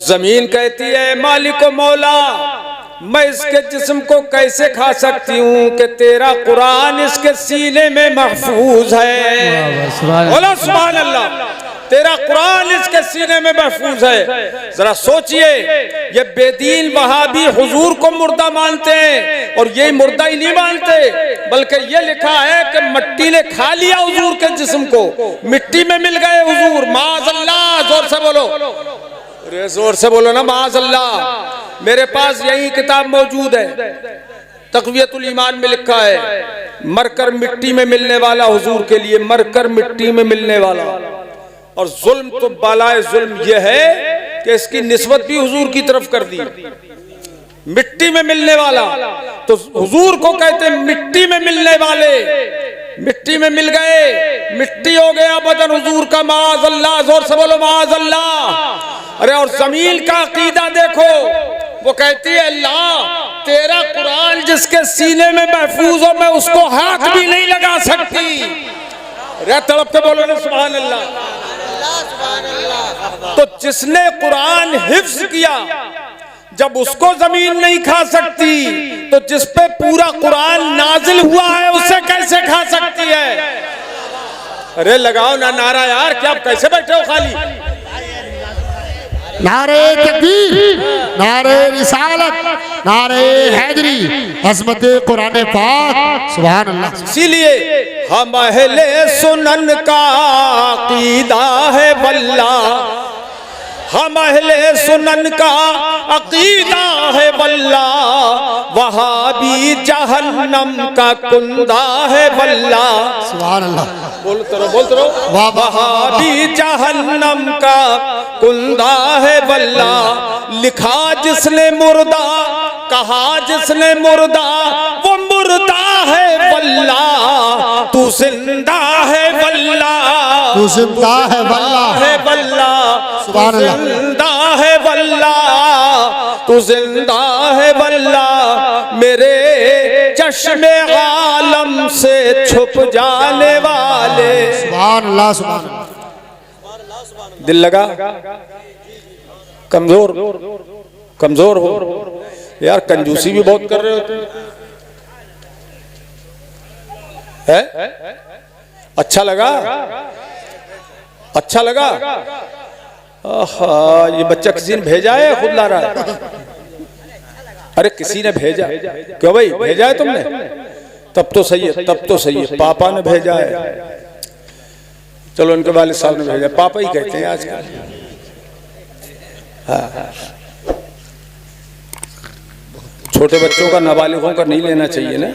जमीन कहती है मालिक मौला, मैं इसके जिस्म को कैसे खा सकती हूँ कि तेरा कुरान इसके सीने में महफूज है। बोलो सुभान अल्लाह। तेरा कुरान इसके सीने में महफूज है। जरा सोचिए, ये बेदीन वहाबी हुजूर को मुर्दा मानते हैं, और ये मुर्दा ही नहीं मानते, बल्कि ये लिखा है कि मिट्टी ने खा लिया हुजूर के जिस्म को, मिट्टी में मिल गए हुजूर। माज़अल्लाह, जोर से बोलो, अरे जोर से बोलो ना, माज़अल्लाह। मेरे पास यही किताब मौजूद है, तक़वियतुल ईमान में लिखा है, मरकर मिट्टी में मिलने वाला हुजूर के लिए, मरकर मिट्टी में मिलने वाला। और जुल्म तो बालाए जुल्म यह है कि इसकी निस्बत भी हुजूर की तरफ कर दी, मिट्टी में मिलने वाला। तो हुजूर को कहते मिट्टी में मिलने वाले, मिट्टी में मिल गए, मिट्टी हो गया बदन हुजूर का। माज़अल्लाह, जोर से बोलो माज़अल्लाह। अरे और जमीन का अकीदा देखो, वो कहती है अल्लाह तेरा कुरान जिसके सीने में महफूज हो, मैं उसको हाथ भी नहीं लगा सकती। अरे तड़प के बोलो ना सुभान अल्लाह। तो जिसने कुरान हिफ्ज किया, जब उसको जमीन नहीं खा सकती, तो जिस पे पूरा कुरान नाजिल हुआ है उसे कैसे खा सकती है। अरे लगाओ ना नारा यार, क्या आप कैसे बैठे हो खाली। नारे तकबीर, नारे रिसालत, नारे हैदरी, अज़मत कुरान पाक, सुभान अल्लाह। इसीलिए हम अहले सुनन का अकीदा है वल्लाह, हम अहले सुनन का अकीदा है वल्लाह, वहाबी जहन्नम का कुंदा है वल्लाह। सुभान अल्लाह, बोलते रहो, वहाबी जहन्नम का कुंदा है वल्लाह। लिखा जिसने मुर्दा, कहा जिसने मुर्दा, वो मुर्दा है वल्लाह, तू जिंदा है वल्लाह, तू जिंदा है वल्लाह, है वल्लाह, सुभान अल्लाह, जिंदा है वल्लाह, तू जिंदा है वल्लाह। मेरे चश्मे आलम से छुप जाने वाले, सुभान अल्लाह, सुभान अल्लाह। दिल लगा, कमजोर कमजोर हो यार, कंजूसी भी बहुत कर रहे होते हैं। अच्छा लगा, अच्छा लगा। ये बच्चा किसी ने भेजा है, खुद ला रहा है। अरे किसी ने भेजा, क्यों भाई भेजा है तुमने? तब तो सही है, तब तो सही है, पापा ने भेजा है। चलो उनके वालिद साहब ने भेजा, पापा ही कहते हैं आजकल। हाँ, छोटे बच्चों का नाबालिगों का नहीं लेना चाहिए ना,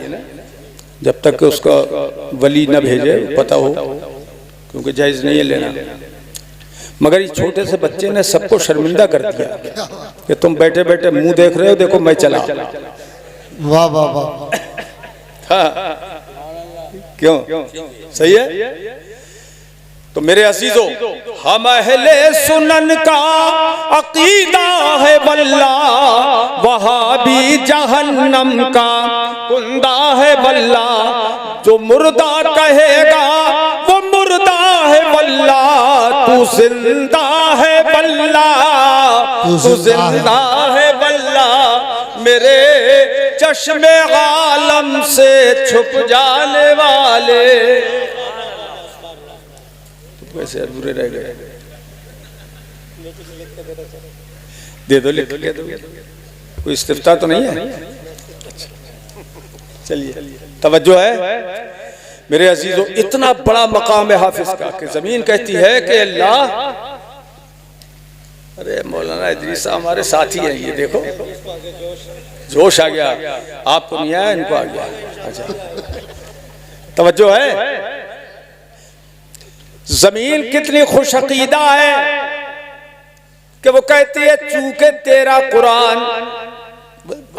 जब तक कि उसका वली न भेजे, पता हो, क्योंकि जायज नहीं है लेना। मगर इस छोटे से बच्चे ने सबको शर्मिंदा कर दिया कि तुम बैठे बैठे मुंह देख रहे हो, देखो मैं चला। वाह वाह वाह। हाँ, क्यों सही है। तो मेरे अजीजों, हम अहले सुनन का अकीदा है वल्लाह, वहाबी जहन्नम का कुंदा है वल्लाह। जो मुर्दा कहेगा वो मुर्दा है वल्लाह, तू जिंदा है वल्लाह, तू जिंदा है वल्लाह। मेरे चश्मे आलम से छुप जाने वाले, वैसे अधूरे रह गए। दे दो, लिख के दो, कोई इस्तिफ्ता तो नहीं है। चलिए, तवज्जो है मेरे अजीजों। इतना बड़ा मकाम है हाफिज का कि जमीन कहती है कि अल्लाह, अरे मौलाना इदरीस साहब हमारे साथी हैं, ये देखो जोश आ गया। आपको नहीं आया, इनको आ गया। अच्छा, तवज्जो है। जमीन कितनी खुश अकीदा है कि वो कहती है चूंकि तेरा कुरान,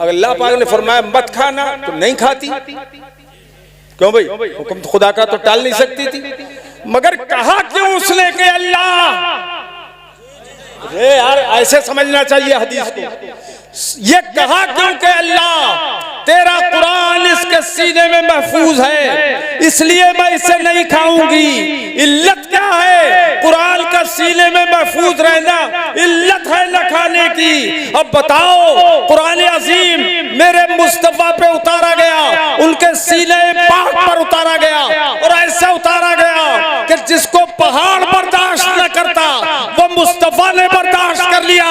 अल्लाह पाक ने फरमाया मत खाना, तो नहीं खाती। क्यों भाई, हुक्म खुदा का तो टाल नहीं सकती थी, मगर कहा क्यों उसने कि अल्लाह। अरे यार ऐसे समझना चाहिए हदीस को। ये कहा क्यों कि अल्लाह तेरा कुरान इसके सीने में महफूज है, इसलिए मैं इसे नहीं खाऊंगी। इल्लत क्या है? कुरान का सीने में महफूज रहना इल्लत है न खाने अब बताओ, कुरान अजीम मेरे मुस्तफा पे उतारा गया, उनके सीने पाक पर उतारा गया, और ऐसे उतारा गया कि जिसको पहाड़ बर्दाश्त न करता वो मुस्तफा ने बर्दाश्त कर लिया,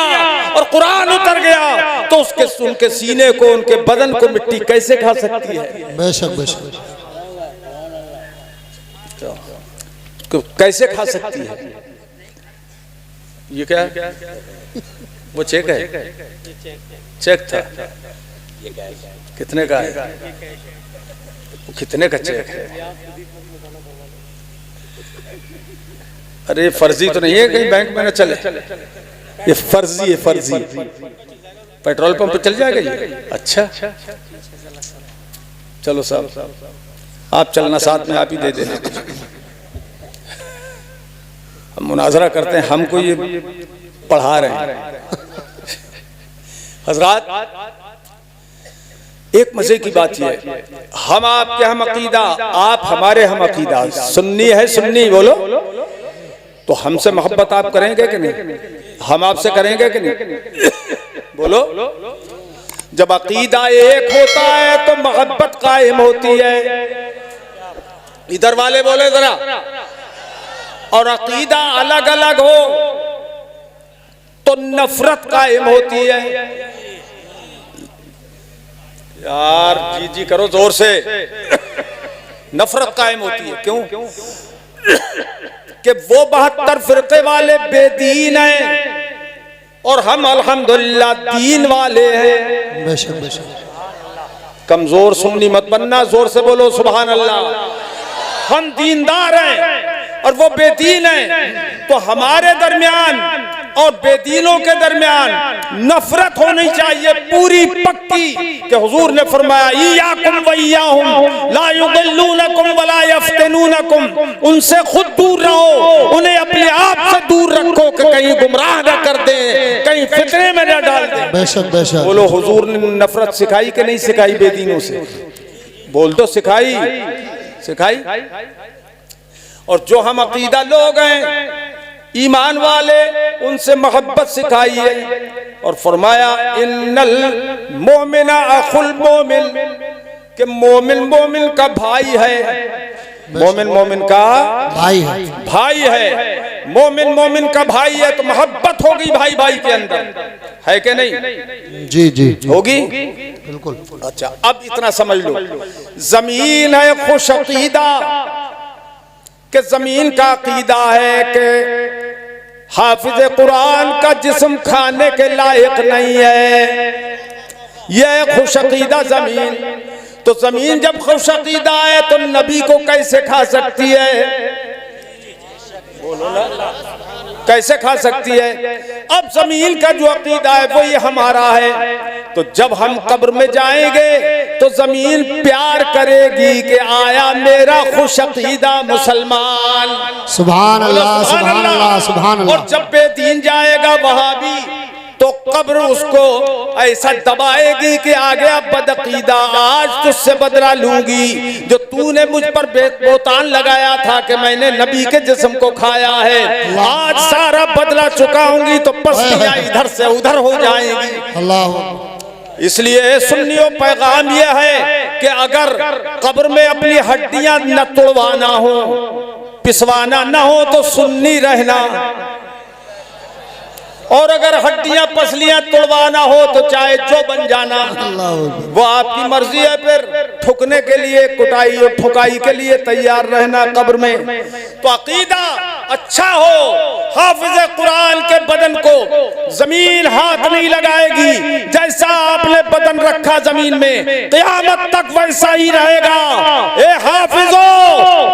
और कुरान उतर गया तो उनके सीने को, उनके बदन को मिट्टी कैसे खा सकती है? बेशक बेशक। कैसे खा सकती है? ये क्या है? वो चेक है, चेक था। कितने का है? वो कितने का चेक है? अरे फर्जी तो नहीं है, कहीं बैंक में न चले, ये फर्जी है, फर्जी। पेट्रोल पंप पे चल जाएगा ये? अच्छा चलो साहब, आप चलना साथ में, आप ही दे देना। हम मुनाजरा करते हैं, हमको ये पढ़ा रहे हैं। हजरात, एक मजे की बात यह है, हम आपके हम अकीदा, आप हमारे हम अकीदा। सुन्नी है सुन्नी, बोलो तो हमसे मोहब्बत आप करेंगे कि नहीं? हम आपसे करेंगे कि नहीं? बोलो। जब अकीदा एक होता है तो मोहब्बत कायम होती है। इधर वाले बोले जरा। और अकीदा अलग अलग हो तो नफरत कायम होती है। यार जी जी करो जोर से। नफरत कायम होती है। क्यों? कि वो 72 फिरके वाले बेदीन हैं और हम अल्हम्दुलिल्लाह दीन वाले हैं। बेशक बेशक। कमजोर सुन्नी मत बनना, जोर से बोलो सुभान अल्लाह। हम दीनदार हैं और वो बेदीन हैं, तो हमारे दरमियान और बेदीनों के दरमियान नफरत होनी चाहिए पूरी पक्की। कि हुजूर ने फरमाया इय्याकुम व इय्याहुम ला युदिल्लूनकुम वला यफ्तिनूनकुम, उनसे खुद दूर रहो, उन्हें अपने आप से दूर रखो कि कहीं गुमराह न कर दे, कहीं फितने में न डाल दे। बेशक बेशक। बोलो हुजूर ने नफरत सिखाई कि नहीं सिखाई बेदीनों से? बोल तो सिखाई, सिखाई। और जो हम अकीदा लोग हैं, ईमान वाले, उनसे मोहब्बत सिखाई है। और फरमाया इन्नल मोमिना अखुल मोमिन, कि मोमिन मोमिन का भाई है। मोमिन मोमिन का भाई है, भाई है। मोमिन मोमिन का भाई है तो मोहब्बत होगी भाई भाई के अंदर, है कि नहीं? जी जी होगी बिल्कुल। अच्छा, अब इतना समझ लो, जमीन है खुश अकीदा, कि जमीन का अकीदा है कि हाफिज कुरान का जिस्म खाने के लायक नहीं है। यह खुश अकीदा जमीन। तो जमीन जब खुश अकीदा है तो नबी को कैसे खा सकती है? बोलो ना, कैसे खा सकती है? अब जमीन का जो अकीदा है वही हमारा है। तो जब हम कब्र में जाएंगे तो जमीन प्यार करेगी कि आया मेरा खुश अकीदा मुसलमान। सुभान अल्लाह सुभान अल्लाह सुभान अल्लाह। और जब बेदीन जाएगा वहां भी तो कब्र उसको ऐसा दबाएगी कि आ गया बदअकीदा, आज तुझसे बदला लूंगी जो तूने मुझ पर बोतान लगाया था कि मैंने नबी के जिस्म को खाया है। आज सारा बदला चुकाऊंगी तो पसलियां इधर से उधर हो जाएंगी। अल्लाह। इसलिए सुन्नियों पैगाम यह है कि अगर कब्र में अपनी हड्डियां न तोड़वाना हो, पिसवाना न हो तो सुन्नी रहना, और अगर हड्डियां पसलियां तोड़वाना हो तो चाहे जो बन जाना, वो आपकी मर्जी है। फिर ठुकने के लिए, कुटाई और ठुकाई के लिए तैयार रहना कब्र में। तो अकीदा अच्छा हो, हाफिज कुरान के बदन को जमीन हाथ नहीं लगाएगी। जैसा आपने बदन रखा जमीन में, क़यामत तक वैसा ही रहेगा। ए हाफिजो,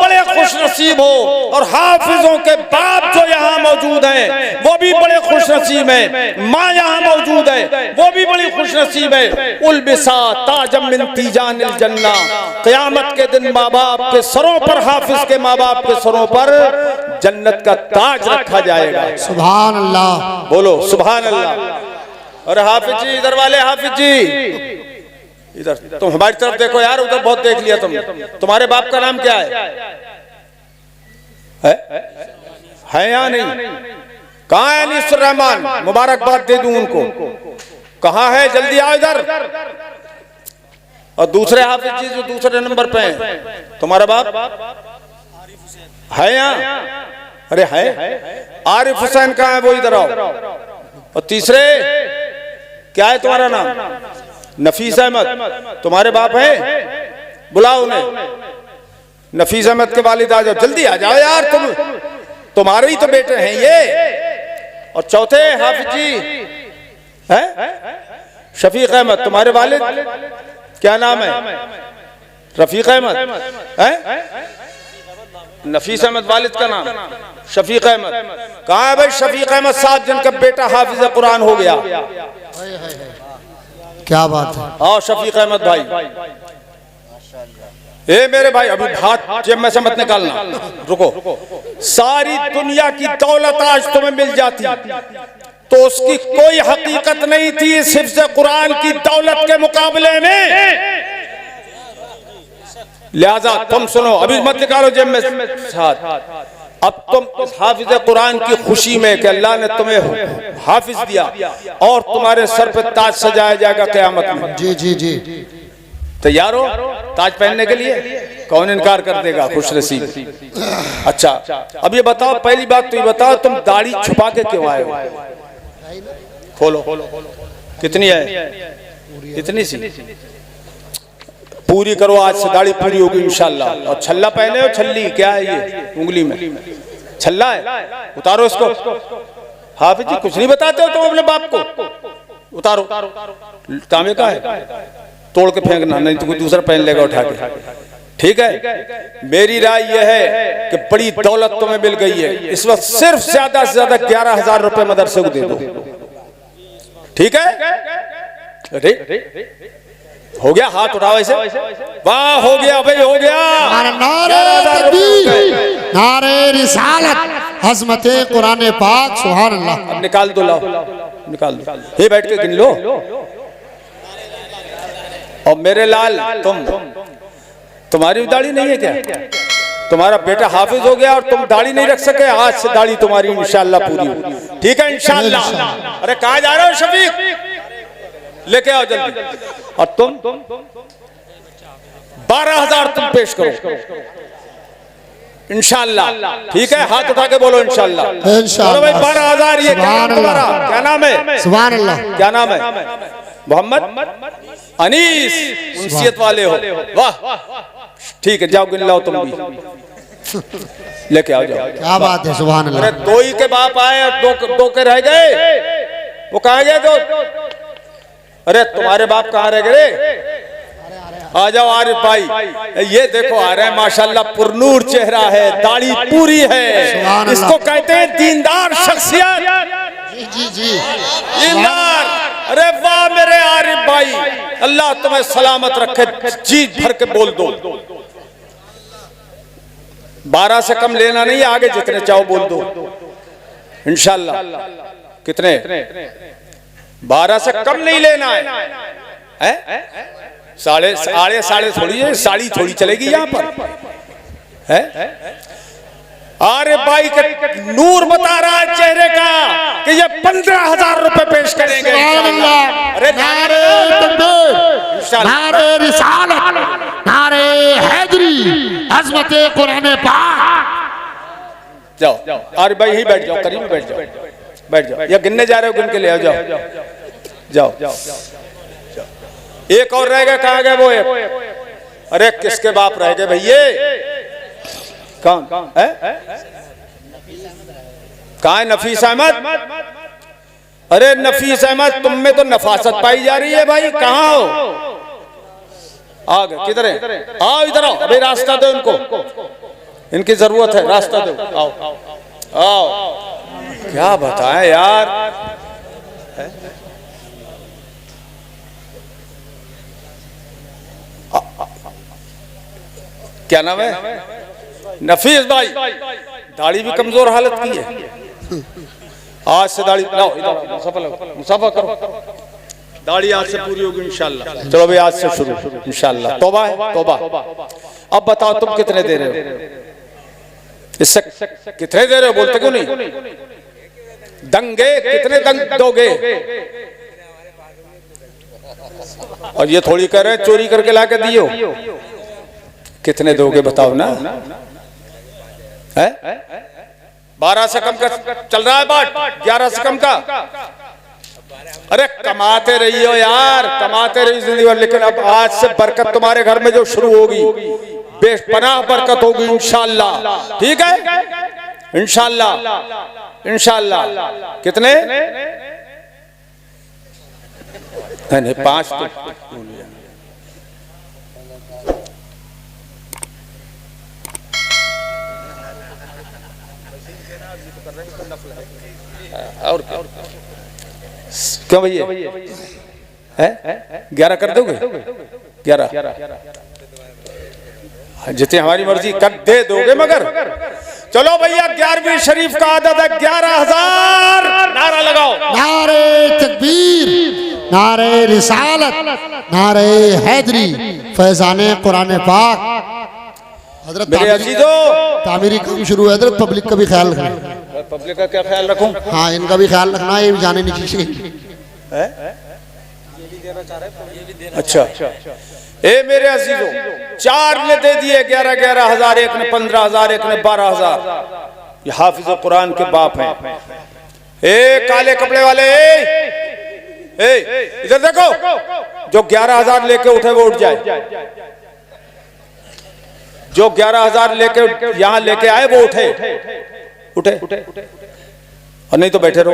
बड़े खुश नसीब हो। और हाफिजों के बाप जो यहाँ मौजूद हैं वो भी बड़े खुश नसीब है। माँ यहाँ मौजूद है वो भी बड़ी खुश नसीब है। उल्बिसा ताजम मिन तीजानिल जन्ना, क़यामत के दिन माँ बाप के सरों पर, हाफिज के माँ बाप के सरों पर जन्नत का ताज रखा जाएगा। सुभान अल्लाह। बोलो सुभान अल्लाह। और हाफिज जी, इधर वाले हाफिज जी, इधर तुम हमारी तरफ देखो यार, उधर बहुत देख लिया तुम। तुम्हारे बाप का नाम क्या है या नहीं? कहाँ है अनीसुर रहमान? मुबारकबाद दे दूं उनको। कहाँ है? जल्दी आओ इधर। और दूसरे हाफिज जी जो दूसरे नंबर पे हैं, तुम्हारा बाप है यहाँ? अरे है, आरिफ हुसैन कहाँ है? वो इधर आओ। और तीसरे क्या है तुम्हारा नाम? नफीस अहमद। तुम्हारे बाप है? बुलाओ उन्हें। नफीस अहमद के वालिद आ जाओ, जल्दी आ जाओ यार, तुम्हारे ही तो बेटे हैं ये। और चौथे हाफिज जी है शफीक अहमद। तुम्हारे वालिद क्या नाम है? रफीक अहमद है? नफीस अहमद वालिद का नाम शफीक अहमद। कहाँ है भाई शफीक अहमद साहब जिनका बेटा हाफिज कुरान हो गया? क्या बात है। आओ शफीक अहमद भाई। ए मेरे भाई, अभी हाथ जेब में से मत निकालना, रुको। सारी दुनिया की दौलत आज तुम्हें मिल जाती तो उसकी कोई हकीकत नहीं थी इस हिफ्ज़ कुरान की दौलत के मुकाबले में। लिहाजा तुम सुनो, अभी मत निकालो जेब में हाथ। अब तुम इस हाफिज कुरान की खुशी में कि अल्लाह ने तुम्हें हाफिज दिया और तुम्हारे सर पे ताज सजाया जाएगा क़यामत में। जी जी जी, तैयार हो ताज पहनने के लिए? कौन इनकार कर देगा? खुश नसीब। अच्छा अब ये बताओ, पहली बात तो ये बताओ, तुम दाढ़ी छुपा के क्यों आए हो? खोलो। कितनी है? इतनी सी? पूरी करो, आज से दाढ़ी पूरी होगी इंशाल्लाह। और छल्ला पहने हो? छल्ली क्या है ये? उंगली में छल्ला है, उतारो इसको। हाफिज जी कुछ नहीं बताते हो तुम अपने बाप को? उतारो। तांबे का है, तोड़ के फेंकना, नहीं तो कोई दूसरा पहन लेगा उठा के। ठीक है, मेरी राय यह है कि बड़ी दौलत तुम्हें मिल गई है, इस वक्त सिर्फ ज्यादा से ज्यादा 11,000 रुपए मदरसे को दे दो। ठीक है? हो गया? हाथ उठाओ ऐसे। वाह, हो गया भाई, हो गया। नारे रिसालत, अज़मत कुरान पाक, सुभान अल्लाह। अब निकाल दो, लाओ निकाल दो। ये बैठ के गिन लो। और मेरे लाल, तुम्हारी दाढ़ी नहीं है क्या? तुम्हारा बेटा हाफिज हो गया और तुम दाढ़ी नहीं रख सके, आज से दाढ़ी तुम्हारी इंशाल्लाह पूरी हो। ठीक है इंशाल्लाह। अरे कहाँ जा रहे हो शफीक? लेके आओ जल्दी। और तुम 12,000 तुम पेश करो इंशाल्लाह। ठीक है, हाथ उठा के बोलो इंशाल्लाह। बोलो भाई 12,000। ये तुम्हारा क्या नाम है? सुभान अल्लाह। क्या नाम है? मोहम्मद अनीस। उनसियत वाले हो? वाह, ठीक है, जाओ गिन लाओ तुम भी। लेके आओ, जाओ। क्या बात है, सुभान अल्लाह। अरे दो ही के बाप आए और दो के रह गए। वो कहाँ गए दो? अरे तुम्हारे बाप कहाँ रह गए? आ जाओ आरिफ भाई। ये देखो आ रहे हैं, माशाल्लाह पुरनूर चेहरा है, दाढ़ी पूरी है। इसको कहते हैं दीनदार शख्सियत। जी जी, दीनदार। अरे वाह मेरे आरिफ भाई, अल्लाह तुम्हें सलामत रखे। जी भर के बोल दो। 12 से कम लेना नहीं, आगे जितने चाहो बोल दो इंशाल्लाह। कितने? 12 से कम नहीं लेना है? साढ़े थोड़ी है, साड़ी थोड़ी चलेगी यहाँ पर है? अरे भाई के नूर बता रहा है चेहरे का कि ये 15,000 रुपए पेश करेंगे। अरे नारे रिसालत, नारे हैदरी, अज़मत कुरान पाक। जाओ अरे भाई, यही बैठ जाओ, करीब में बैठ जाओ। या गिनने जा रहे हो? गिन के ले आओ। जाओ। एक और रह गया, कहाँ गए वो एक? अरे किसके बाप रह गए भैया? कौन है? कहाँ है नफीस अहमद? अरे नफीस अहमद, तुम में तो नफासत पाई जा रही है भाई, कहाँ हो? आ गए, किधर है? आओ इधर आओ, अभी रास्ता दो इनको, इनकी जरूरत है, रास्ता दो। आओ। क्या बताएं यार, क्या नाम है? नफीस भाई। दाढ़ी भी कमजोर हालत की है। आज से दाढ़ी लाओ, इधर मुसाफा करो, दाढ़ी आज से पूरी होगी इंशाल्लाह। चलो भाई, आज से शुरू इंशाल्लाह। तौबा है, तौबा। अब बताओ तुम कितने दे रहे हो? इससे कितने दे रहे हो? बोलते क्यों नहीं? दंगे कितने दंग दोगे? और ये थोड़ी कह रहे चोरी करके ला के दियो, कितने दोगे बताओ ना? है 12 से कम का चल रहा है बाट, 11 से कम का। अरे कमाते रहियो यार, कमाते रहिए जिंदगी भर, लेकिन अब आज से बरकत तुम्हारे घर में जो शुरू होगी, बेपनाह बरकत होगी इंशाअल्लाह। ठीक है, इंशाअल्लाह इंशाअल्लाह। कितने? नहीं 5 तो और क्यों भैया है 11 कर दोगे? 11 जितनी हमारी मर्जी कर दे दोगे, मगर चलो भैया 11वीं शरीफ का आदत है 11,000 नारा लगाओ। नारे तकबीर, नारे रिसालत, नारे हैदरी, फैजाने कुरान पाक। हजरत मेरे अजीजों, तामीरी काम शुरू है हजरत, पब्लिक का भी ख्याल रखना। पब्लिक का क्या ख्याल रखूं? हाँ, इनका भी ख्याल रखना, ये भी जाने नहीं चाहिए। अच्छा, ए मेरे अजीजों, 4 ने दे दिए 11,000, एक ने 15,000, एक ने 12,000। ये हाफिज कुरान के बाप हैं। ए काले कपड़े वाले, इधर देखो, जो 11,000 लेके उठे वो उठ जाए। जो 11,000 लेके यहां लेके आए वो उठे और नहीं तो बैठे रहो।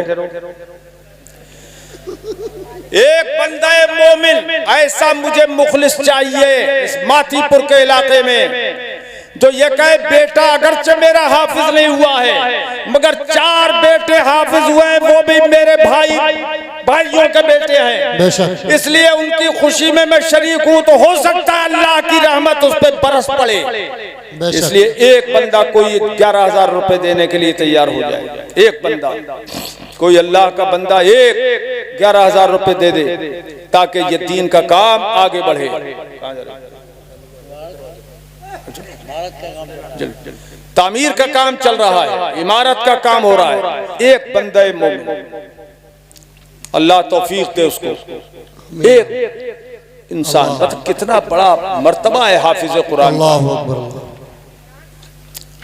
एक बंदा मोमिन ऐसा मुझे मुखलिस चाहिए इस मातीपुर के इलाके में, जो ये कहे बेटा अगरचे मेरा हाफिज नहीं हुआ है, मगर 4 बेटे हाफिज हुए हैं, वो भी मेरे भाइयों के बेटे हैं, इसलिए उनकी खुशी में मैं शरीक हूं। तो हो सकता है अल्लाह की रहमत उस पर बरस पड़े, इसलिए एक बंदा कोई 11,000 रुपए देने के लिए तैयार हो जाए। एक बंदा, कोई अल्लाह का बंदा एक 11,000 रुपए दे दे, ताकि ये दीन का काम आगे बढ़े। तामीर का काम चल रहा है, इमारत का काम हो रहा है। एक बंदा मोमिन, अल्लाह तौफीक दे उसको, एक इंसान। मतलब कितना बड़ा मर्तबा है हाफिज कुरान।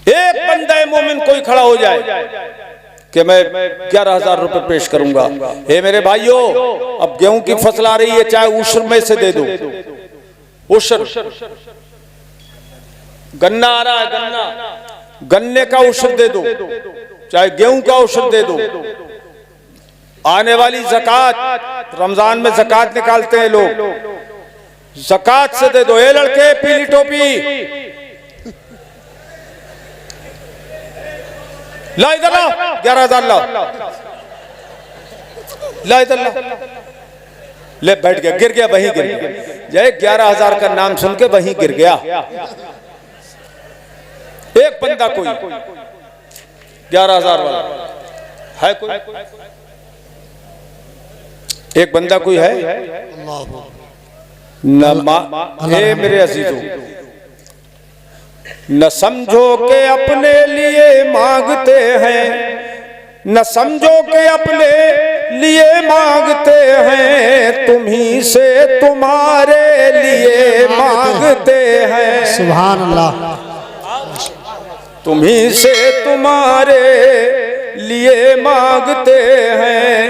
एक बंदा मोमिन कोई खड़ा हो जाए कि मैं 11,000 रुपए पेश करूंगा। हे मेरे भाइयों, अब गेहूं की फसल आ रही है, चाहे उश्र में से दे दो, उश्र। गन्ना आ रहा है, गन्ने का उश्र दे दो, चाहे गेहूं का उश्र दे दो। आने वाली ज़कात, रमजान में ज़कात निकालते हैं लोग, ज़कात से दे दो। ए लड़के पीली टोपी, ला इधर ला, 11,000 ला, ला इधर ला। ले बैठ गया, गिर गया, वहीं गिर गया। जय 11,000 का नाम सुन के वहीं गिर गया। एक बंदा कोई 11,000 वाला है, कोई एक बंदा कोई है न? मेरे अजीजों, न समझो के अपने लिए मांगते हैं, न समझो के अपने लिए मांगते हैं, तुम्ही से तुम्हारे लिए मांगते हैं। सुभान अल्लाह। तुम्ही से तुम्हारे लिए मांगते हैं।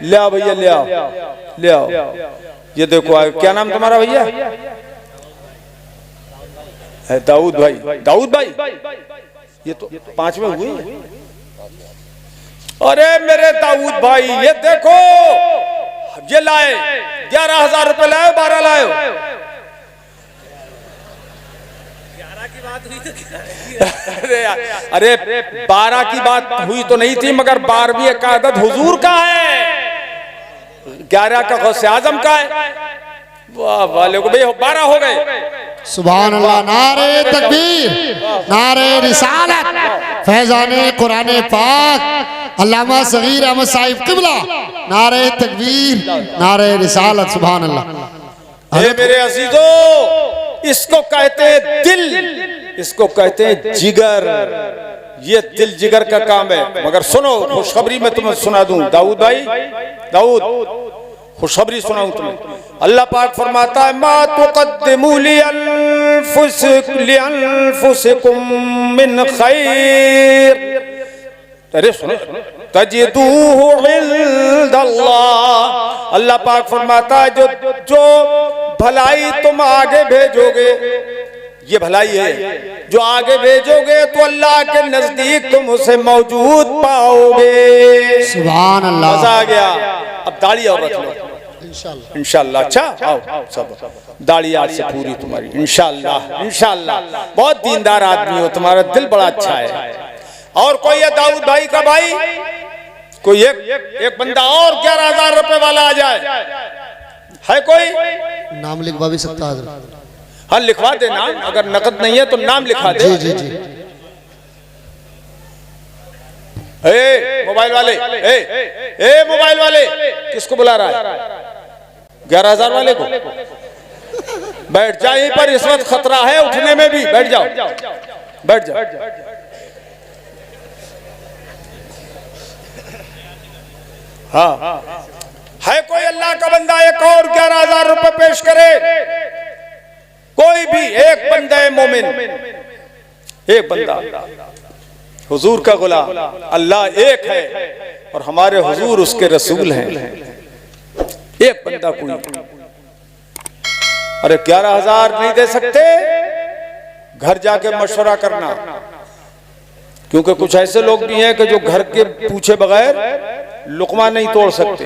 ले आओ भैया, ले आओ, ले आओ। ये देखो, क्या नाम तुम्हारा भैया? है दाऊद भाई। दाऊद भाई, ये तो 5वें हुए। अरे मेरे दाऊद भाई, ये देखो, ये लाए 11,000 रुपए लाए, 12 लाए। 11 की बात हुई तो अरे 12 की बात हुई तो नहीं थी, मगर 12वीं का आदत हुजूर का है, 11 का गौसे आजम का है। वाह वाले को भाई 12 हो गए। सुभान अल्लाह। नारे तकबीर, नारे रिसालत, फैजाने कुरान पाक, अल्लामा सगीर अहमद साहिब किबला। नारे तकबीर, नारे रिसालत। सुभान अल्लाह। हे मेरे अजीजों, इसको कहते हैं दिल, इसको कहते हैं जिगर। ये दिल जिगर का काम है। मगर सुनो, खुशखबरी मैं तुम्हें सुना दूं दाऊद भाई, दाऊद खुशखबरी सुनाऊं तुम्हें। अल्लाह पाक फरमाता है मा तुक़द्दिमू लिअन्फुसिकुम मिन खैर, अरे सुनो, तजिदूहु इंदल्लाह। अल्लाह पाक फरमाता है जो भलाई तुम आगे भेजोगे, ये भलाई है जो आगे भेजोगे तो अल्लाह के नजदीक तुम उसे मौजूद पाओगे। सुभान अल्लाह। मजा आ गया। अब दाढ़ी और रख लो इंशाल्लाह। अच्छा आओ सब, दाढ़ी आज से पूरी तुम्हारी इंशाल्लाह। इंशाल्लाह बहुत दीनदार आदमी हो, तुम्हारा दिल बड़ा अच्छा है। और कोई है दाऊद भाई का भाई, कोई एक बंदा और 11,000 रुपए वाला आ जाए, है कोई? नाम लिखवा भी सकता है। हाँ लिखवा दे नाम, अगर नकद नहीं है तो नाम लिखवा दे। जी जी जी। मोबाइल वाले, मोबाइल वाले किसको बुला रहा है? 11,000 वाले को। बैठ जाओ यहीं पर, इस वक्त खतरा है उठने में भी, बैठ जाओ, बैठ जाओ। हाँ है कोई अल्लाह का बंदा एक और 11,000 रुपए पेश करे? कोई भी एक बंदा है मोमिन, एक बंदा, हुजूर का गुलाम। अल्लाह एक है और हमारे हुजूर उसके रसूल हैं। एक बंदा कोई। अरे 11,000 नहीं दे सकते? घर जाके मशवरा करना, क्योंकि कुछ ऐसे लोग भी हैं कि जो घर के पूछे बगैर लुकमा नहीं तोड़ सकते।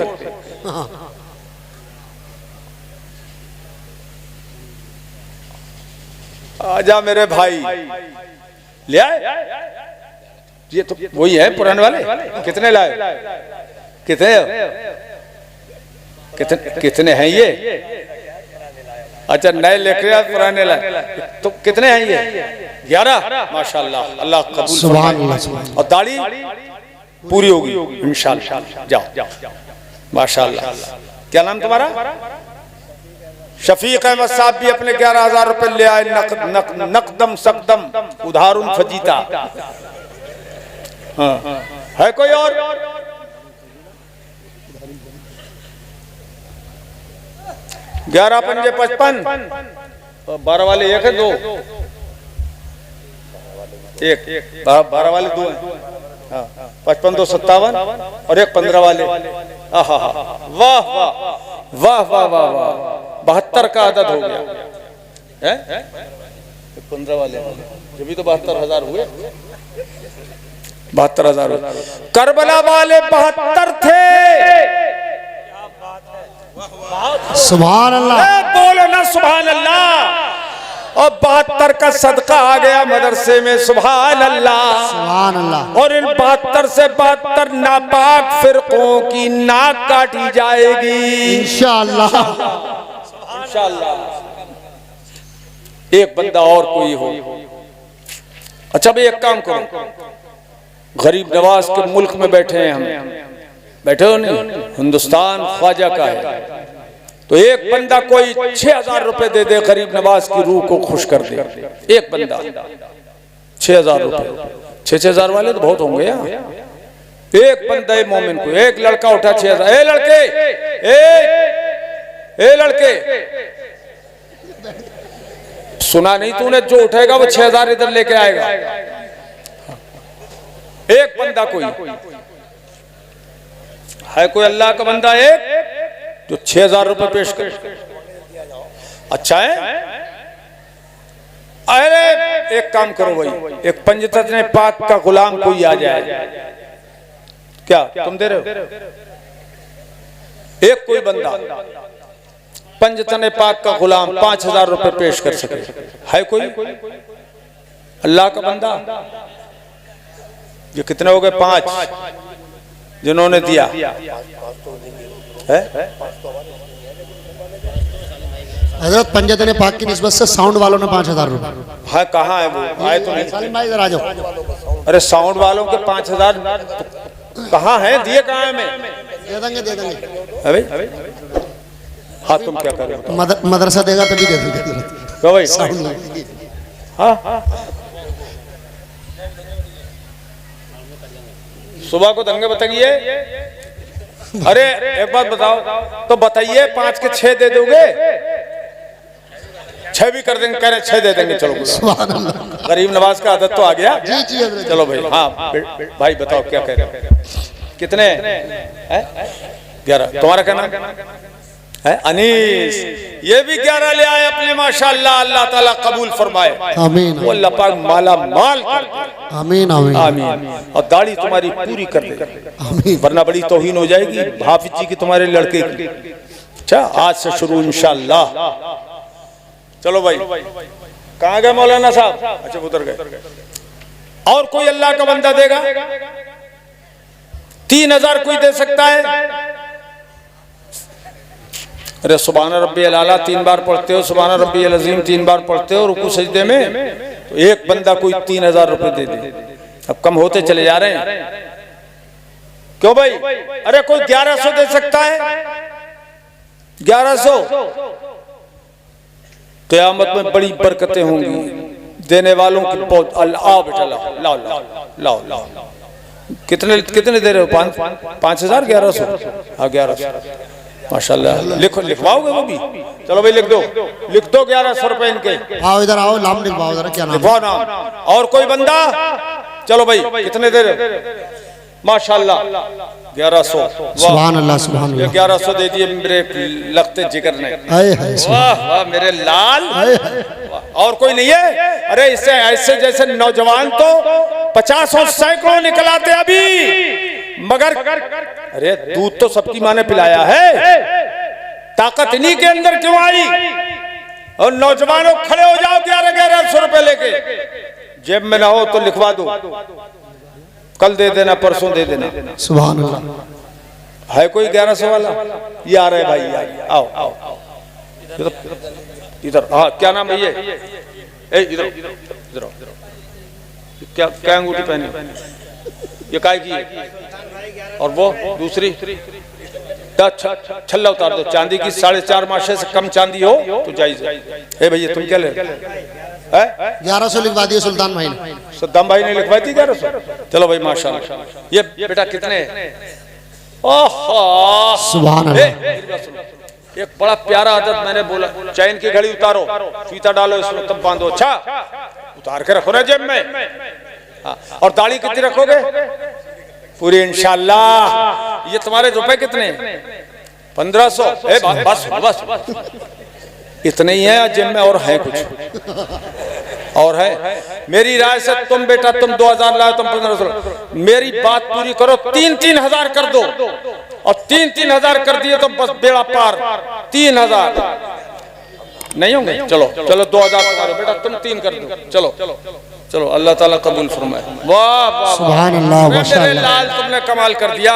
आजा मेरे भाई, ले आए? ये तो वही है पुराने वाले। कितने लाए? कितने हैं ये? अच्छा नए लेकर आए, पुराने लाए तो कितने हैं ये? 11। माशाल्लाह, अल्लाह कबूल फरमाए। और दाढ़ी पूरी होगी इंशाल्लाह। जाओ माशाल्लाह। क्या नाम तुम्हारा? शफीक अहमद साहब भी अपने 11,000 रुपए ले आए। नकदम सकदम उधारुन फजीता। हाँ है कोई और? ग्यारह पंजे 55। 12 वाले एक है, 2 एक 12 वाले 2 हैं। 55 2 57 और एक 15 वाले। वाह वाह वाह वाह वाह वाह, 72 का आदत हो गया है। 15 वाले जब भी तो 72,000 हुए। 72,000 करबला वाले 72 थे। सुभान अल्लाह। बोलो ना सुभान अल्लाह। और 72 का सदका आ गया मदरसे में। सुभान अल्लाह, सुभान अल्लाह। और इन 72 से 72 नापाक फिरकों की नाक काटी जाएगी इंशाअल्लाह। इंशाअल्लाह। एक बंदा और कोई हो। अच्छा भाई एक काम करो, गरीब नवाज के मुल्क में बैठे हैं हम, बैठे हो नहीं? हिंदुस्तान ख्वाजा का है, तो एक बंदा कोई 6,000 रुपए दे दे, गरीब नवाज की रूह को खुश कर दे। एक बंदा 6,000 रुपए। 6,000 वाले तो बहुत होंगे यार। एक बंदा मोमिन को, एक लड़का उठा 6,000। ए लड़के, ए लड़के, सुना नहीं तूने? जो उठेगा वो 6,000 इधर लेके आएगा। एक बंदा कोई है? कोई अल्लाह का बंदा एक जो 6,000 रुपए पेश करे? अच्छा है। अरे एक काम करो भाई, एक पंजतन पाक का गुलाम कोई आ जाए। क्या तुम दे रहे हो? एक कोई बंदा पंजतन पाक का गुलाम 5,000 रुपए पेश कर सके, है कोई? अल्लाह का बंदा। ये कितने हो गए? 5 जिन्होंने दिया है। हजरत पंजतन पाक की निस्बत से साउंड वालों ने 5,000 रुपए। हाँ कहाँ है वो? आए तो नहीं। सालिम भाई इधर आ जाओ। अरे साउंड वालों के 5,000 कहाँ है? दिए कहाँ है? मैं दे देंगे, दे देंगे। अबे हाँ तुम क्या कर रहे हो? मदरसा देगा तभी दे देंगे। भाई हाँ सुबह को दंगे बताइए। अरे एक बात बताओ तो बताइए, 5 के 6 दे दोगे? 6 भी कर देंगे, कह रहे 6 दे देंगे। चलो सुभान अल्लाह। गरीब नवाज का आदत तो आ गया। जी जी हजरत। चलो भाई, हाँ भाई बताओ क्या कह रहे हो? कितने हैं? 11। तुम्हारा क्या नाम है? अनीस। ये भी 11 ले आए अपने, माशाअल्लाह। अल्लाह ताला कबूल फरमाए। आमीन। वो अल्लाह पाक माला माल कर दे। आमीन आमीन आमीन। और दाढ़ी तुम्हारी पूरी कर दे, आमीन। वरना बड़ी तौहीन हो जाएगी हाफिज जी की, तुम्हारे लड़के की। अच्छा, आज से शुरू इंशाअल्लाह। चलो भाई, कहाँ गए मौलाना साहब? अच्छा उधर गए। और कोई अल्लाह का बंदा देगा? 3000 कोई दे सकता है? अरे सुभान रब्बियल आला 3 बार पढ़ते हो, सुभान रब्बियल अजीम 3 बार पढ़ते हो रुकू सजदे में, तो एक बंदा कोई 3000 रुपए दे दे। अब कम होते चले जा रहे हैं, क्यों भाई? अरे कोई 1100 दे सकता है? 1100। क़यामत में बड़ी बरकतें होंगी, देने वालों की बहुत। आओ बेटा, लाओ लाओ लाओ लाओ लाओ। कितने कितने दे रहे हो? 5000? 1100? हाँ 1100 माशाल्लाह। लिखो, लिखवाओगे वो भी? चलो भाई लिख दो 1100 रुपए इनके। आओ इधर आओ, नाम लिखवाओ जरा, क्या नाम? लिखवाओ नाम। और कोई बंदा? चलो भाई, कितने दे रहे? माशाल्लाह 1100। सुभान अल्लाह सुभान अल्लाह। 1100 दे दिए मेरे लगते जिगर ने। आए हाय वाह वाह मेरे लाल। और कोई नहीं है? अरे इससे ऐसे जैसे नौजवान तो 50 और सैकड़ों निकल आते अभी, मगर अरे दूध तो सबकी माँ ने पिलाया है, ताकत इन्हीं के अंदर क्यों आई? और नौजवानों खड़े हो जाओ, 1100 रुपए लेके। जेब में ना हो तो लिखवा दो, कल दे देना, परसों दे देना। सुभान अल्लाह। है कोई 1100 वाला? ये आ रहे भाई, आओ आओ आओ इधर। हाँ क्या नाम है ये? इधर इधर। क्या क्या अंगूठी पहनी? ये काय की है? और वो दूसरी? छल्ला उतार दो। चांदी की 4.5 माशे से कम चांदी हो तो जायज है। भैया तुम क्या ले? 1100 लिखवा दिए सुल्तान भाई ने। सद्दाम भाई ने लिखवाई थी 1100। चलो भाई माशाल्लाह। ये बेटा कितने? ओह सुभान अल्लाह। एक बड़ा प्यारा आदत मैंने बोला, चैन की घड़ी उतारो, फीता डालो इसमें, तब बांधो। अच्छा उतार के रखो ना जेब में। और दाढ़ी कितनी रखोगे? पूरी इंशाल्लाह। ये तुम्हारे रुपए कितने? 1500। बस बस इतने ही है जेब में, और है कुछ और है? मेरी राय से तुम बेटा, तुम 2000 लाए, तुम 1500। मेरी बात पूरी करो, 3-3 हजार कर दो। और 3-3 हजार कर दिए तो बस बेड़ा पार। 3000 नहीं होंगे? चलो चलो 2000 करो बेटा, तुम 3 कर दो। चलो चलो, अल्लाह ताला कबूल फरमाए। वाह वाह सुभान अल्लाह माशाअल्लाह। लाल तुमने कमाल कर दिया,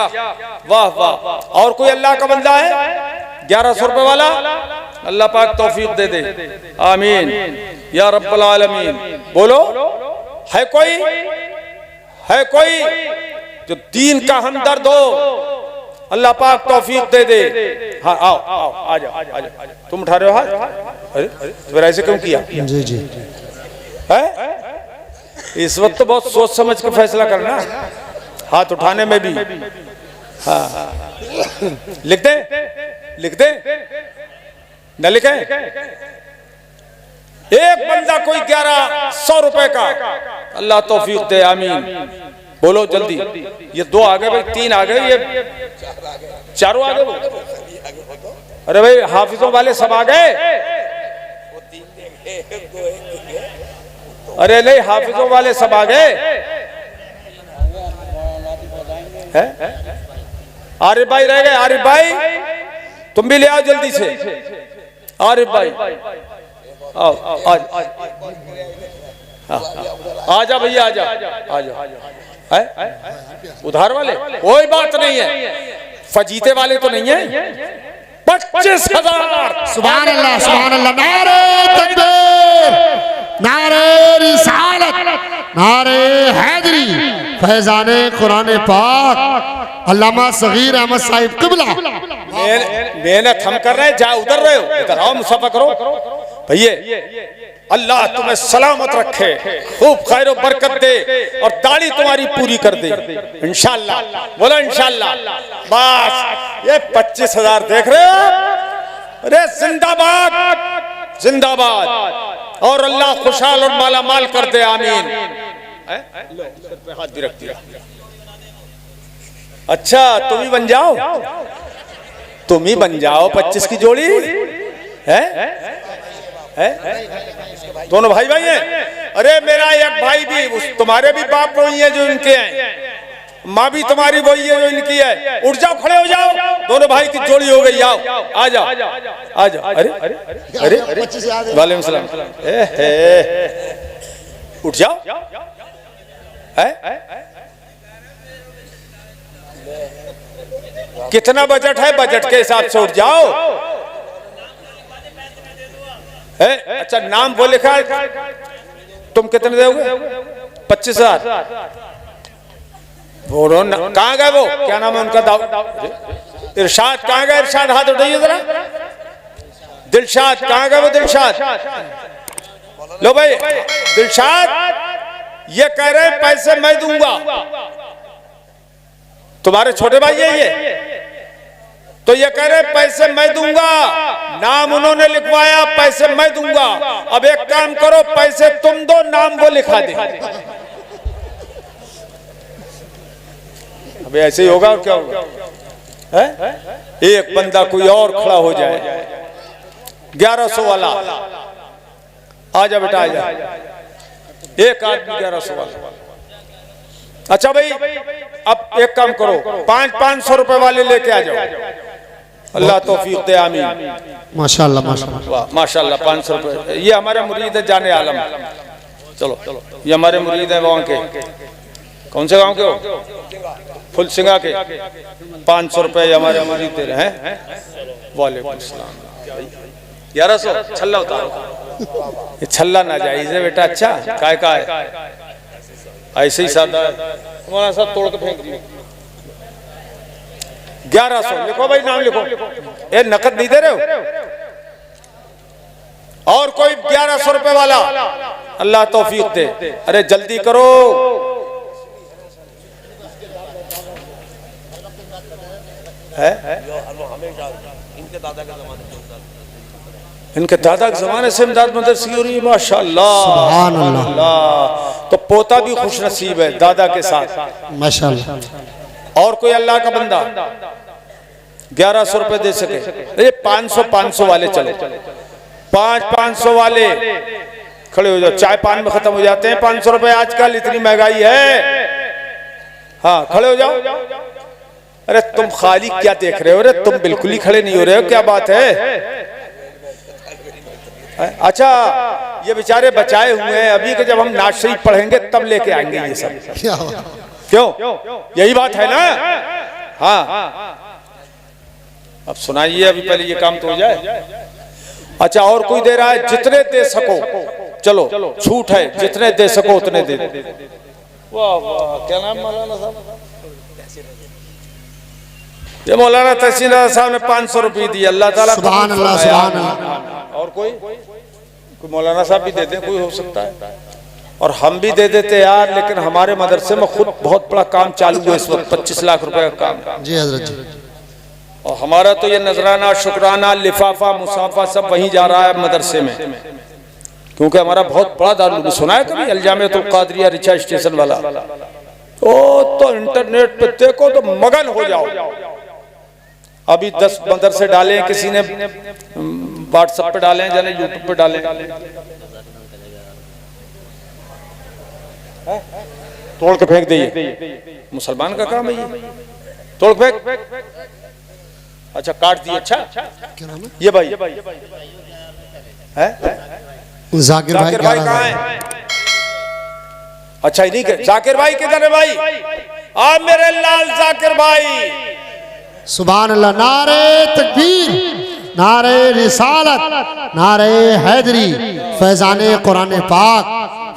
वाह वाह। और कोई अल्लाह का बंदा है 1100 रुपए वाला? अल्लाह पाक तौफीक दे दे, आमीन या रब्बल आलमीन। बोलो, है कोई? है कोई जो दीन का हमदर्द हो? अल्लाह पाक तौफीक दे दे। हाँ आओ आओ, आ जाओ आ जाओ। तुम उठा रहे हो हाथ? अरे फिर ऐसे क्यों किया? जी जी है? इस वक्त तो बहुत सोच समझ के फैसला करना, हाथ उठाने में भी। हाँ लिख दे, लिख दे, न लिखे? एक बंदा कोई 1100 रुपए का, अल्लाह तौफीक दे, आमीन। बोलो जल्दी। ये 2 आ गए भाई, 3 आ गए, ये 4 आ गए। अरे भाई हाफिजों वाले सब आ गए? अरे नहीं, हाफिजों वाले सब आ गए? आरिफ भाई रह गए। आरिफ भाई तुम भी ले आओ जल्दी से। आरिफ भाई आओ, आजा भैया, आजा आजा। उधार वाले कोई बात नहीं है, फजीते वाले तो नहीं है। 25,000। सुभान अल्लाह सुभान अल्लाह। नारे तकबीर, नारे रिसालत, नारे हैदरी, फैजाने कुरान पाक, अल्लामा सगीर अहमद साहिब क़िबला। मेहनत हम कर रहे हैं, जा उधर रहे हो, इधर आओ, मुसाफा करो भैया। अल्लाह तुम्हें सलामत रखे, खूब खैर और बरकत दे और दाढ़ी तुम्हारी पूरी कर दे इंशाअल्लाह। बोलो इंशाअल्लाह। बस ये 25,000 देख रहे हो? अरे जिंदाबाद जिंदाबाद, और अल्लाह खुशहाल और माला माल कर दे, आमीन। हाथ भी रख दिया। अच्छा तुम ही बन जाओ, तुम ही बन जाओ 25 की जोड़ी है? दोनों भाई भाई हैं। अरे मेरा एक भाई भी, तुम्हारे भी बाप वही है जो इनके हैं, माँ भी तुम्हारी वही है जो इनकी है। उठ जाओ, खड़े हो जाओ, दोनों भाई की जोड़ी हो गई। आओ आ जाओ आ जाओ। अरे अरे अरे वालेकुम सलाम। उठ जाओ। कितना बजट है? बजट के हिसाब से उठ जाओ। अच्छा नाम वो लिखा है, तुम कितने दोगे? 25,000। बोलो कहाँ गए वो? क्या नाम है उनका? इरशाद कहाँ गए? इरशाद हाथ उठाइए जरा। दिलशाद कहाँ गए वो? दिलशाद लो भाई। दिलशाद ये कह रहे हैं पैसे मैं दूंगा। तुम्हारे छोटे भाई है ये, तो ये कह रहे पैसे मैं दूंगा। नाम उन्होंने लिखवाया, पैसे मैं दूंगा। अब एक काम करो, पैसे तुम दो, नाम वो लिखा दे। अब ऐसे ही होगा और क्या होगा? है? एक बंदा कोई और खड़ा हो जाए। 1100 वाला आजा बेटा आजा। एक आदमी 1100 वाला। अच्छा भाई अब एक काम करो, 500 रुपए वाले लेके आ जाओ। अल्लाह तौफीक दे, आमीन। माशाल्लाह माशाल्लाह माशाल्लाह। 500 रुपए। ये हमारे मुरीद है जाने आलम। चलो ये हमारे मुरीद है वहां के। कौन से गांव के हो? फुलसिंगा के। 500 रुपए हमारे मुरीद दे रहे हैं। वालेकुम सलाम। 1100 छल्ला उतारो। ये छल्ला ना जायज है बेटा। अच्छा काय का है? ऐसे ही सादा है। तुम्हारा सब तोड़ के फेंक दिए। 1100 लिखो भाई, नाम लिखो। ये नकद नहीं दे रहे हो? और कोई 1100 रुपए वाला? अल्लाह तौफीक दे। अरे जल्दी करो। है? इनके दादा के जमाने से इमदाद मदरसे हो रही है। माशाअल्लाह सुभान अल्लाह। तो पोता भी खुश नसीब है दादा के साथ माशाअल्लाह। और कोई अल्लाह का बंदा 1100 रुपए दे सके? ये 500 वाले चले। 500 वाले खड़े हो जाओ। चाय पान में खत्म हो जाते हैं 500 रुपए आजकल, इतनी महंगाई है। हाँ खड़े हो जाओ। अरे तुम खाली क्या देख रहे हो? अरे तुम बिल्कुल ही खड़े नहीं हो रहे हो, क्या बात है? अच्छा ये बेचारे बचाए हुए हैं अभी के, जब हम नाज शरीफ पढ़ेंगे तब लेके आएंगे ये सब। क्यों? यही बात है ना? हाँ अब सुनाइए, अभी पहले ये काम तो हो जाए। अच्छा और कोई दे रहा है? जितने दे सको, चलो छूट है, जितने दे सको उतने दे। वाह वाह, क्या नाम मौलाना साहब? ये मौलाना तहसीन साहब ने 500 रुपये दिए। अल्लाह ताला सुभान अल्लाह सुभान अल्लाह। और कोई मौलाना साहब भी देते, कोई हो सकता है, और हम भी दे देते यार। लेकिन हमारे मदरसे में खुद बहुत बड़ा काम चालू है इस वक्त, 25 लाख रुपए का काम। जी हजरत जी। और हमारा तो ये नजराना, शुक्राना, लिफाफा, मुसाफा सब वहीं जा रहा है मदरसे में, क्योंकि हमारा बहुत बड़ा दारुल। सुना है कभी अलजामियतुल कादरिया रिचा स्टेशन वाला? ओ तो इंटरनेट पे देखो तो मगन हो जाओ। अभी 10 मदरसे डाले हैं किसी ने, व्हाट्सएप पे डाले हैं, जाने यूट्यूब पे डाले। तोड़ के फेंक दिए। मुसलमान का काम है ये, तोड़ फेंक। अच्छा काट दिए। अच्छा ये भाई है जाकिर भाई कहाँ है? अच्छा नहीं, जाकिर भाई किधर है भाई? आप मेरे लाल जाकिर भाई। सुभान अल्लाह। नारे तकबीर, नारे रिसालत, नारे हैदरी, फैजाने कुरान पाक,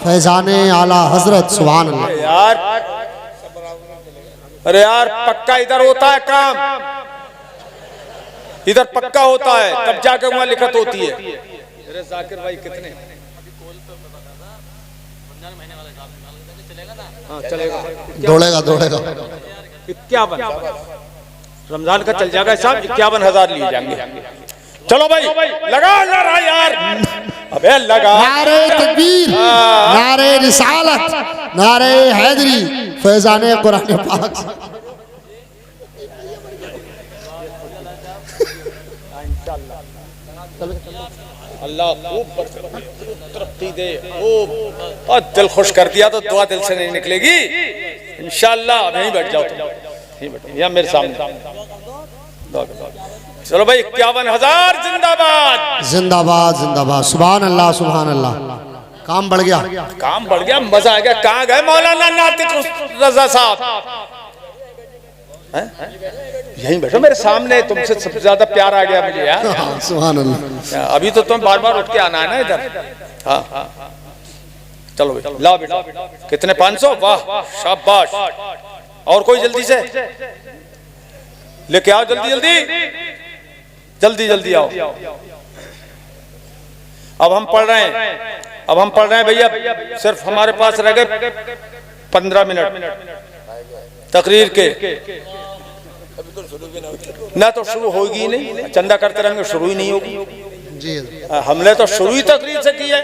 फैजाने आला हजरत। सुभान अल्लाह। यार अरे यार पक्का इधर होता है काम, इधर पक्का होता है, तब जाकर वहां लिखत होती है। अरे जाकिर भाई कितने? हाँ चलेगा, दौड़ेगा दौड़ेगा। 51 रमजान का चल जाएगा साहब, 51,000 लिए जाएंगे। चलो भाई लगा नारा यार, अबे लगा। नारे तकबीर, नारे रिसालत, नारे हैदरी, फैजाने कुरान पाक। अल्लाह खूब तरक्की दे, खूब। और दिल खुश कर दिया तो दुआ दिल से नहीं निकलेगी इंशाअल्लाह। यहीं बैठ जाओ तुम, यहीं बैठो या मेरे सामने। चलो भाई 51,000 जिंदाबाद जिंदाबाद जिंदाबाद। सुभान अल्लाह सुभान अल्लाह। काम बढ़ गया, काम बढ़ गया, मजा आ गया। कहाँ गए मौलाना नातिक रजा साहब? यहीं बैठो मेरे सामने, तुमसे सबसे ज्यादा प्यार आ गया मुझे यार। सुभान अल्लाह। अभी तो तुम बार बार उठ के आना है ना इधर। हाँ चलो भाई ला बेटा। कितने? 500? वाह शाबाश। और कोई जल्दी से लेके आओ, जल्दी जल्दी जल्दी जल्दी आओ। अब हम पढ़ रहे हैं, अब हम पढ़ रहे हैं भैया। सिर्फ हमारे पास रह गए 15 मिनट तकरीर के। ना तो शुरू होगी ही नहीं, चंदा करते रहेंगे, शुरू ही नहीं होगी जी। हमने तो शुरू ही तकरीर से की है।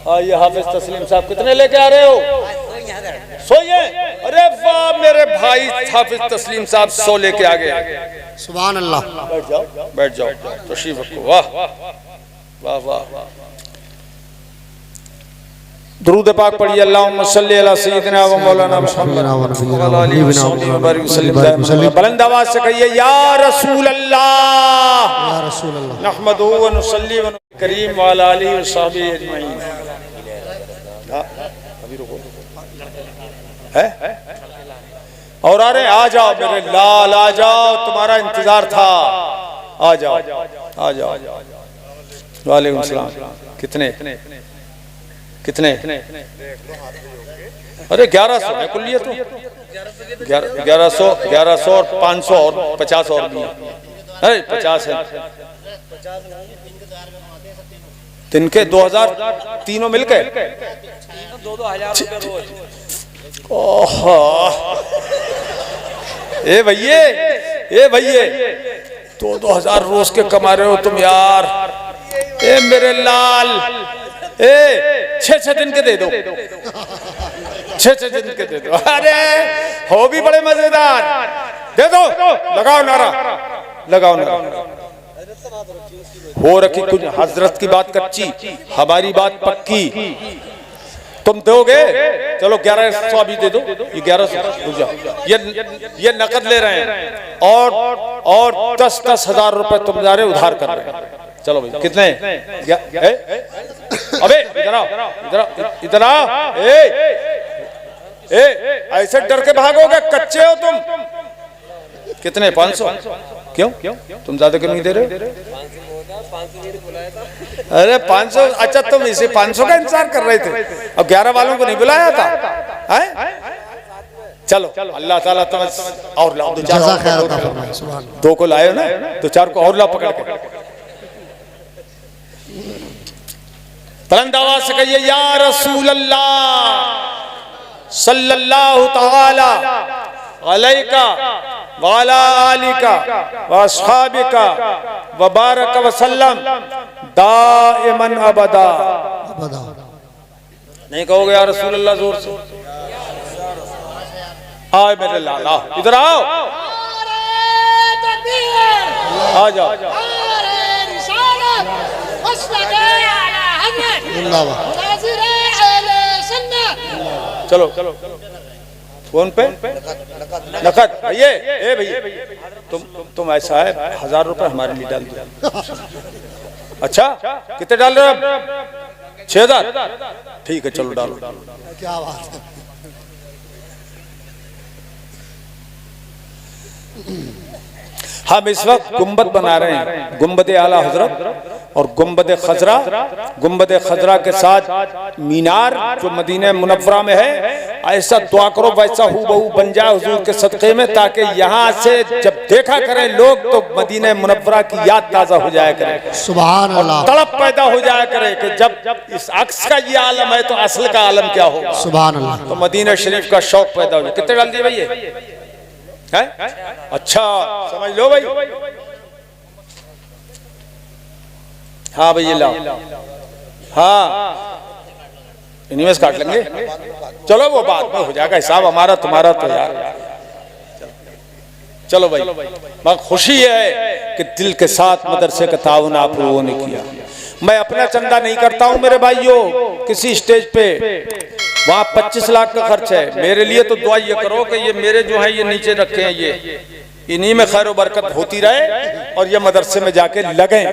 हाँ ये हाफिज तस्लीम साहब कितने लेके आ रहे हो? सोइए। अरे वाह मेरे भाई हाफिज तस्लीम साहब 100 लेके आ गए। सुभान अल्लाह। बैठ जाओ बैठ जाओ, तशरीफ रखो। वाह वाह वाह। दुरूद पाक पढ़िए। अल्लाहुम्मा सल्ली अला सय्यिदिना व मौलाना मुहम्मद व अला आलिहि व सह्बिहि व बारिक वसल्लम। बुलंद आवाज से कहिए या रसूल अल्लाह, या रसूल अल्लाह। नहमदुहु व नुसल्ली व करीम व अला आलिहि व सह्बिहि अजमईन। अभी रुको है और अरे आ जाओ मेरे लाल, आ जाओ, तुम्हारा इंतजार था। आ जाओ आ जाओ। वालेकुम सलाम। कितने कितने? अरे 1100 है कुल्लियत तो। 1100 और 500 और 50 और भी है। 50 है तिनके 2000 तीनों मिलके 2,000 रोज। ओहो ए भैये, ए भैये 2,000 रोज के कमा रहे हो तुम यार। ए मेरे लाल, ए 6 दिन के दे दो, 6 दिन के दे दो। अरे हो भी बड़े मजेदार, दे दो। लगाओ नारा, लगाओ नारा। हो रखी कुछ हजरत की बात कच्ची, हमारी बात पक्की। तुम दोगे? चलो 1100 अभी दे दो। ये 1100 ये नकद ले रहे हैं और 10-10 हजार रुपए तुम जा रहे उधार कर रहे हैं। चलो भाई कितने? अबे इधर आओ, इधर आओ। ऐसे डर के भागोगे? कच्चे हो तुम। कितने? 500। क्यों तुम ज्यादा क्यों नहीं दे रहे? अरे 500। अच्छा तुम इसे 500 का इंतजार कर रहे थे, अब 11 वालों को नहीं बुलाया था? चलो अल्लाह ताला तुम्हें और लाओ। 2 को लाए ना, तो 4 को और लाओ पकड़ के। बुलंद आवाज से कहिए या रसूल अल्लाह सल्लल्लाहु तआला अलैका व अला आलिका व अस्हाबिका व बारक व सल्लम दाइमन अबदा। नहीं कहोगे या रसूल अल्लाह जोर से? आए मेरे लाला, इधर आओ, आ जाओ। चलो फोन पे नकद भैया। ए भैया तुम ऐसा है 1000 रुपए हमारे लिए डाल दो। अच्छा कितने डाल रहे हो? 6000। ठीक है चलो डालो। क्या बात है। हम इस वक्त गुम्बद बना रहे हैं, गुम्बद आला हजरत और गुम्बद खजरा। गुम्बद खजरा के साथ मीनार जो मदीने मुनव्वरा में है, ऐसा दुआ करो वैसा हूबहू बन जाए हुजूर के सदक़े में, ताकि यहाँ से जब देखा करें लोग तो मदीना मुनव्वरा की याद ताज़ा हो जाया करे, सुभान अल्लाह, तड़प पैदा हो जाया करे कि जब इस अक्स का ये आलम है तो असल का आलम क्या होगा। सुभान अल्लाह। तो मदीना शरीफ का शौक पैदा हो जाए। कितने डाल दिए भाई ये है? अच्छा समझ लो भाई। हाँ भाई ये लाओ, हाँ इन्हीं में से काट लेंगे। चलो वो बाद में हो जाएगा हिसाब हमारा तुम्हारा तो यार। चलो भाई, मगर खुशी है कि दिल के साथ मदरसे का ताउन आप लोगों ने किया। मैं अपना चंदा नहीं करता हूं मेरे भाइयों, किसी स्टेज पे वहां 25 लाख का खर्च है। मेरे लिए तो दुआ ये करो कि ये मेरे जो है ये नीचे रखे हैं, ये इन्हीं में खैर बरकत होती रहे और ये मदरसे में जाके लगे।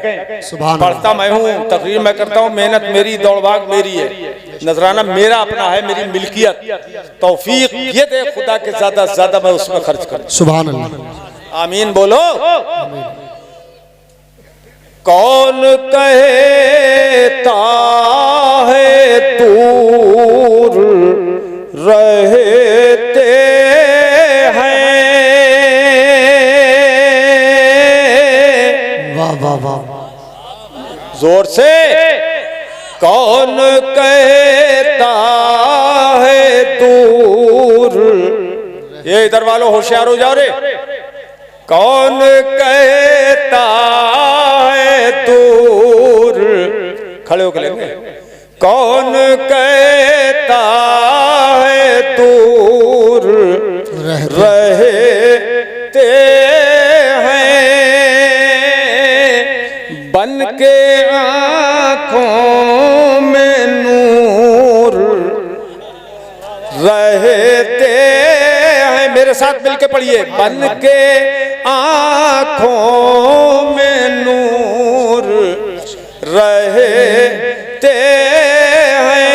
पढ़ता मैं हूँ, तकरीर मैं करता हूँ, मेहनत मेरी, दौड़ भाग मेरी है, नजराना मेरा अपना है, मेरी मिल्कियत। तौफीक ये दे खुदा के ज्यादा से ज्यादा मैं उसमें खर्च करूं। सुभान अल्लाह, आमीन बोलो। कौन कहता है दूर रहते हैं, वाह वाह वाह, जोर से। कौन कहता है दूर, ये इधर वालों होशियार हो जाओ रे। कौन कहता है दूर, खड़े होकर लेंगे। कौन कहता है दूर रहते हैं, बन के आँखों में नूर रहते हैं। मेरे साथ मिलके पढ़िए, बन के आँखों में नूर रहते हैं।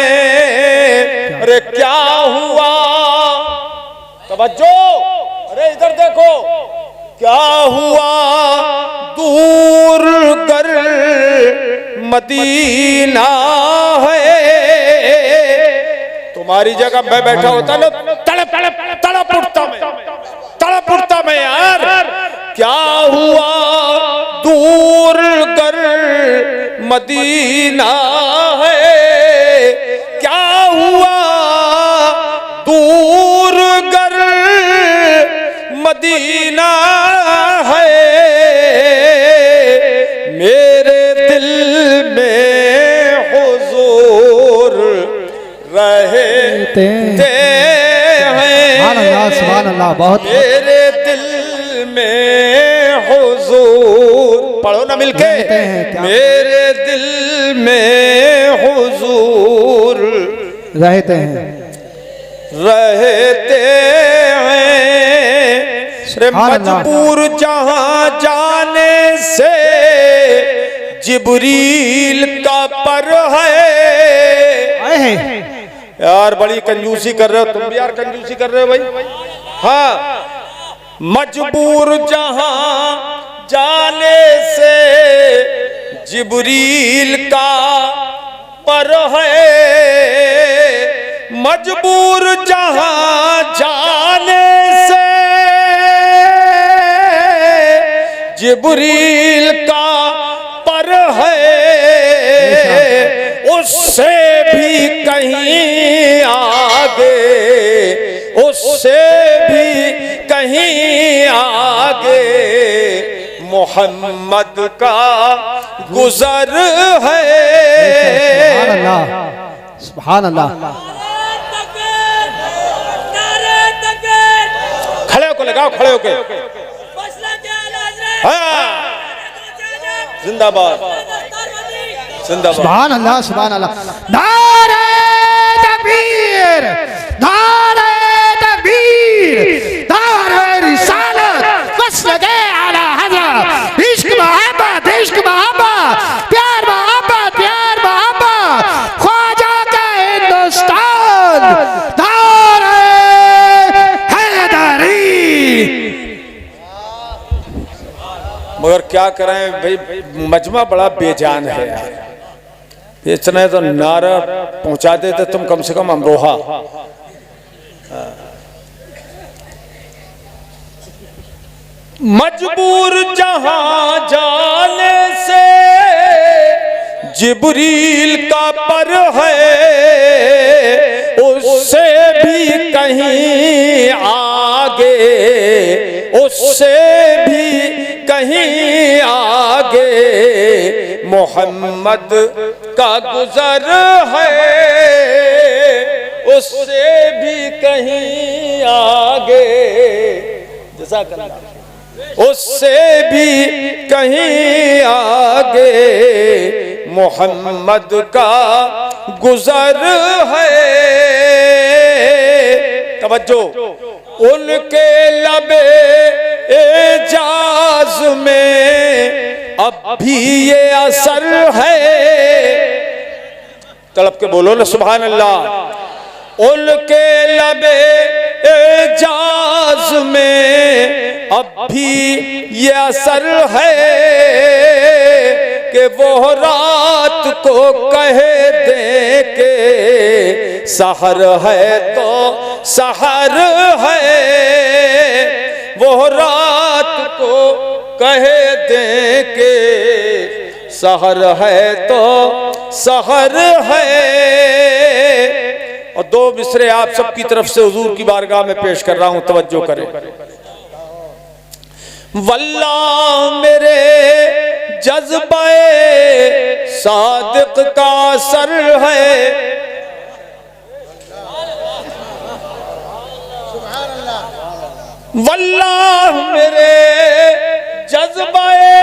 अरे क्या हुआ, तवज्जो, अरे इधर देखो, क्या हुआ दूर गर मदीना है। तुम्हारी जगह मैं बैठा होता ना तड़प तड़प उठता मैं, तड़प उठता मैं यार। क्या हुआ दूर गर मदीना है, क्या हुआ दूर गर मदीना है। मेरे दिल में हुजूर रहते हैं, सुभान अल्लाह, बहुत मेरे दिल में हुजूर, पढ़ो ना मिलके, मेरे दिल में हुजूर रहते हैं, रहते हैं। मजबूर जहां जाने से जिब्रील का पर है। यार बड़ी कंजूसी कर रहे हो तुम भी यार, कंजूसी कर रहे हो भाई। हाँ, मजबूर जहां जाने से जिब्रील का पर है, मजबूर जहां जाने से जिब्रील का पर है। उससे भी कहीं आगे, उससे भी कहीं आगे मोहम्मद का गुजर है। सुभान अल्लाह, खड़े होकर लगाओ, खड़े होकर, जिंदाबाद जिंदाबाद। सुभान अल्लाह, सुभान अल्लाह। नारे तकबीर, नारे तकबीर, नारे रिसालत, बस लगे आला हज़रत। इश्क मोहब्बत, इश्क मोहब्बत, प्यार मोहब्बत, प्यार मोहब्बत, ख्वाजा का हिंदुस्तान, नारे हैदरी। मगर क्या करें भाई, मजमा बड़ा बेजान है यार। इतने तो नारा पहुंचा देते तुम कम से कम अमरोहा, मजबूर जहां जाने से जिब्रील का पर है, उससे भी कहीं आगे, उससे भी कहीं आगे मोहम्मद का गुजर है, उससे भी कहीं आगे, उससे भी कहीं आगे मोहम्मद का गुजर है। तवज्जो, उनके लबे एजाज में अब भी ये असर है। तड़प के बोलो ना सुभान अल्लाह। उनके लबे एजाज में अब भी ये असर है कि वो रात को कह दे के सहर है तो सहर है, वो रात को कह दे के सहर है तो सहर है। और दो मिसरे आप सबकी तरफ से हुजूर की बारगाह में पेश कर रहा हूं, तवज्जो करें। वल्लाह मेरे जज्बाए सादिक का असर है, वल्लाह मेरे जज्बाए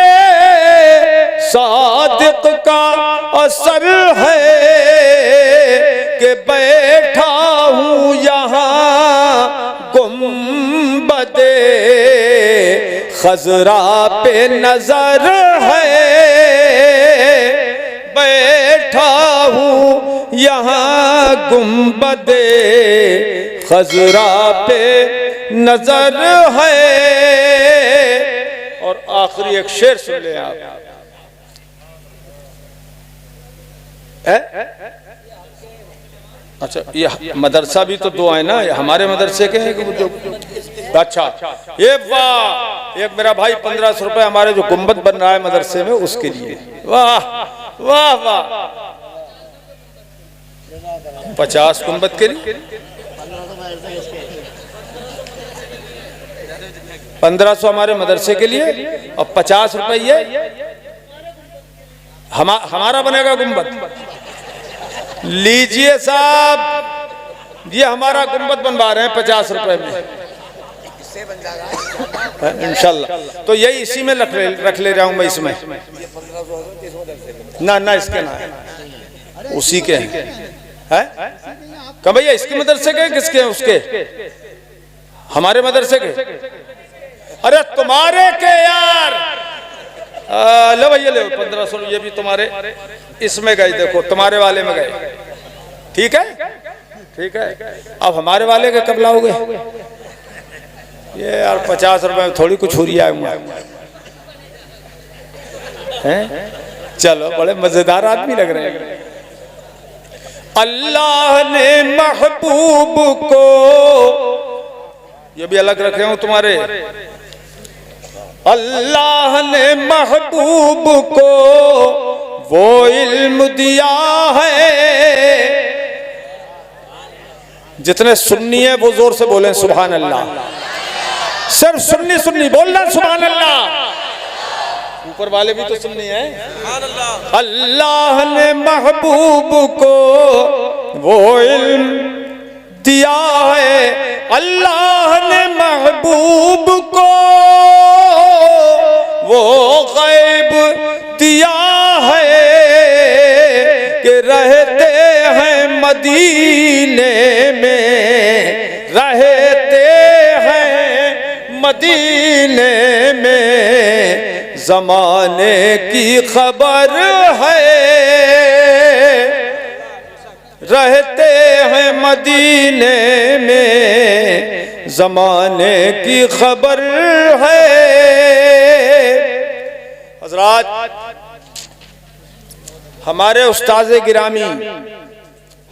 सादिक का असर है कि बैठा हूँ यहाँ गुंबदे खजरा पे नजर है, बैठा हूँ यहाँ गुंबदे खजरा पे नजर है। और आखिरी एक शेर सुन ले आप। अच्छा, ये मदरसा भी तो दो है ना, हमारे मदरसे के हैं जो। अच्छा, ये वाह, एक मेरा भाई 1500 रुपए हमारे जो गुंबद बन रहा है मदरसे में उसके लिए, वाह वाह वाह, 50 गुंबद के लिए 1500 हमारे मदरसे के लिए और 50 रुपए ये हमारा बनेगा गुंबद। लीजिए साहब, ये हमारा गुंबद बनवा रहे हैं 50 रुपए में, इंशाल्लाह। तो यही इसी में रख ले रहा हूं मैं, इसमें ना ना इसके ना है, उसी के हैं। कब भैया इसके मदरसे के किसके हैं? उसके, हमारे मदरसे के। अरे तुम्हारे के यार, लो भैया ले 1500, ये भी तुम्हारे इसमें गए, देखो तुम्हारे वाले में गए, ठीक है ठीक है। अब हमारे वाले के कब लाओगे? ये यार 50 रुपए में थोड़ी कुछ हो रही है। चलो, बड़े मजेदार आदमी लग रहे हैं। अल्लाह ने महबूब को, ये भी अलग रखे हूं तुम्हारे, अल्लाह ने महबूब को वो इल्म दिया है। जितने सुन्नी है वो जोर से बोलें सुभान अल्लाह। सिर्फ सुन्नी सुन्नी बोलना सुभान अल्लाह, ऊपर वाले भी तो सुन्नी है। अल्लाह ने महबूब को वो इल्म दिया है, अल्लाह ने महबूब को वो गैब दिया है कि रहते हैं मदीने में, रहते हैं मदीने में, ज़माने की खबर है, रहते हैं मदीने में, ज़माने की खबर है। हज़रात, हमारे उस्ताज़े गिरामी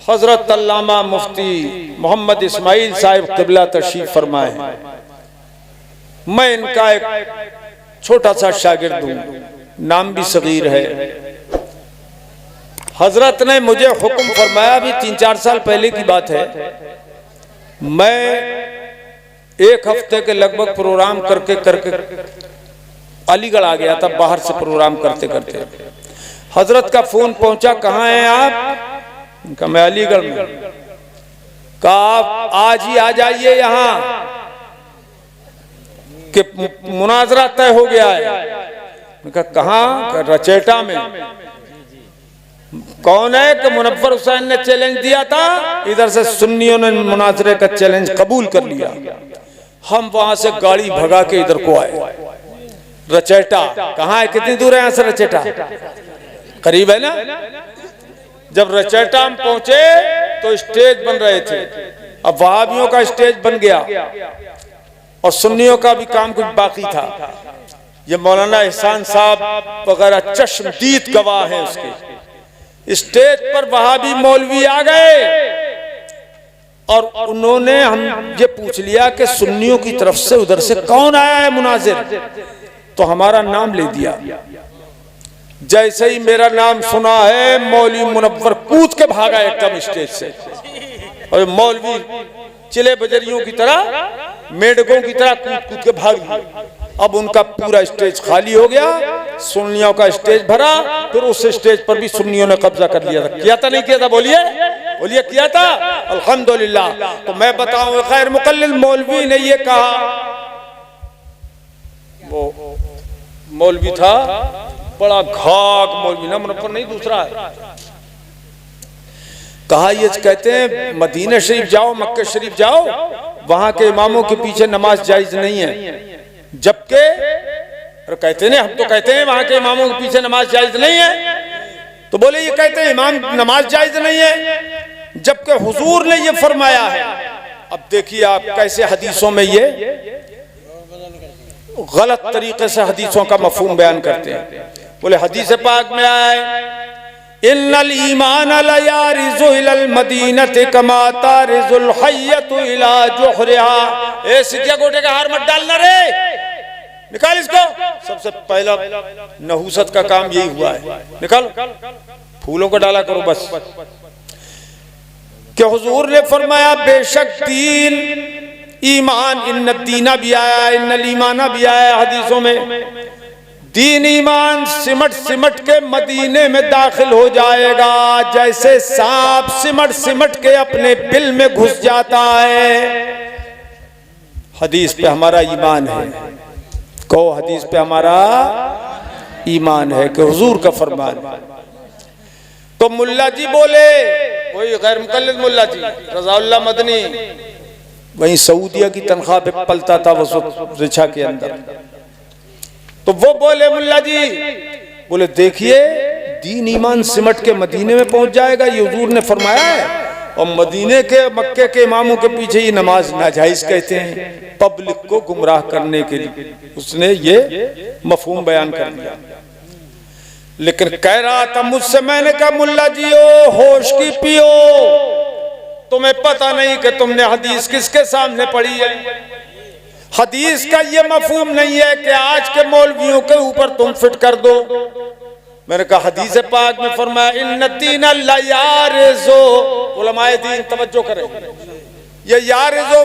हज़रत अल्लामा मुफ्ती मोहम्मद इस्माइल साहिब क़िबला तशरीफ़ फरमाए। मैं इनका एक छोटा सा शागिर्द हूं, नाम भी सगीर है। हजरत ने मुझे हुक्म फरमाया, भी 3-4 साल पहले की बात है, मैं 1 हफ्ते के लगभग प्रोग्राम करके अलीगढ़ आ गया था, बाहर से प्रोग्राम करते करते। हजरत का फोन पहुंचा, कहाँ हैं आप? उनका मैं अलीगढ़ में। कहा आप आज ही आ जाइए यहाँ कि मुनाजरा तय हो गया है। मैं कहा कहाँ? रचेटा में। कौन है? कि मुनव्वर हुसैन ने चैलेंज दिया था, इधर से सुन्नियों ने मुनाजरे का चैलेंज कबूल कर लिया। हम वहां से गाड़ी भगा के इधर को आए। रचेटा कहाँ है? कितनी दूर है यहाँ से रचेटा? करीब है ना। जब रचेटा हम पहुंचे तो स्टेज बन रहे थे। अब वहाबियों का स्टेज बन गया और सुन्नियों का भी काम कुछ बाकी था। ये मौलाना एहसान साहब वगैरह चश्मदीद गवाह हैं उसके। स्टेज पर वहाबी मौलवी आ गए और उन्होंने हम ये पूछ लिया कि सुन्नियों की तरफ से उधर से कौन आया है मुनाजिर, तो हमारा नाम ले दिया। जैसे ही मेरा नाम सुना है, मौलवी मुनव्वर कूद के भागा एकदम स्टेज से, और मौलवी चिले बजरियों की तरह, मेढकों की तरह कूद कूद के भागी। अब उनका पूरा स्टेज खाली हो गया, सुन्नियों का स्टेज भरा। फिर उस स्टेज पर भी सुन्नियों ने कब्जा कर लिया था। किया था नहीं किया था? बोलिए बोलिए, किया था। अल्हम्दुलिल्लाह। तो मैं बताऊं, खैर मुकल्लिल मौलवी ने ये कहा, वो मौलवी था बड़ा घाक मौलवी, ना मुनव्वर नहीं, दूसरा है। कहा ये कहते हैं मदीना शरीफ जाओ, मक्का शरीफ जाओ, वहां के इमामों के पीछे नमाज जायज नहीं है। जबकि कहते हैं, हम तो कहते हैं वहां के इमामों के पीछे नमाज जायज नहीं है। तो बोले ये कहते हैं इमाम नमाज जायज नहीं है, जबकि हुजूर ने ये फरमाया है। अब देखिए आप कैसे हदीसों में ये गलत तरीके से हदीसों का मफहूम बयान करते हैं। बोले हदीस पाक में आया है, इन्नल ईमान ला यारिज़ु इलल मदीनति कमा तारिज़ुल हय्यतु इला जुहरिहा। ए सिटिया गोटे का हार मत डालना रे, निकाल इसको। सबसे पहला नहुसत का काम यही हुआ है, निकाल, फूलों को डाला करो बस। कि हुजूर ने फरमाया बेशक दीन ईमान, इन्न दीना भी आया, इन्नल ईमाना भी आया हदीसों में। दीन ईमान सिमट सिमट के मदीने में दाखिल हो जाएगा, जैसे सांप सिमट सिमट के अपने बिल में घुस जाता है। हदीस पे हमारा ईमान है। कहो हदीस पे हमारा ईमान है कि हुजूर का फरमान। तो मुल्ला जी बोले, वही गैर मुकल्लिद मुल्ला जी रज़ाउल्लाह मदनी, वहीं सऊदिया की तनख्वाह पे पलता था वो रिछा के अंदर। तो वो बोले मुल्ला जी, बोले देखिए दीन ईमान सिमट के मदीने में पहुंच जाएगा, ये हुजूर ने फरमाया है। और मदीने के मक्के के इमामों के पीछे ये नमाज नाजायज कहते हैं, पब्लिक को गुमराह करने के लिए उसने ये मफहूम बयान कर दिया। लेकिन कह रहा था मुझसे, मैंने कहा मुल्ला जी ओ होश की पियो, तुम्हें पता नहीं कि तुमने हदीस किसके सामने पढ़ी है। हदीस का ये मफहूम नहीं है कि आज के मौलवियों के ऊपर तुम फिट कर दो। मैंने कहा हदीस पाक में फरमाया इन्न दीन ला यारिज़ु, उलमाए दीन तवज्जो करें, ये यारिज़ु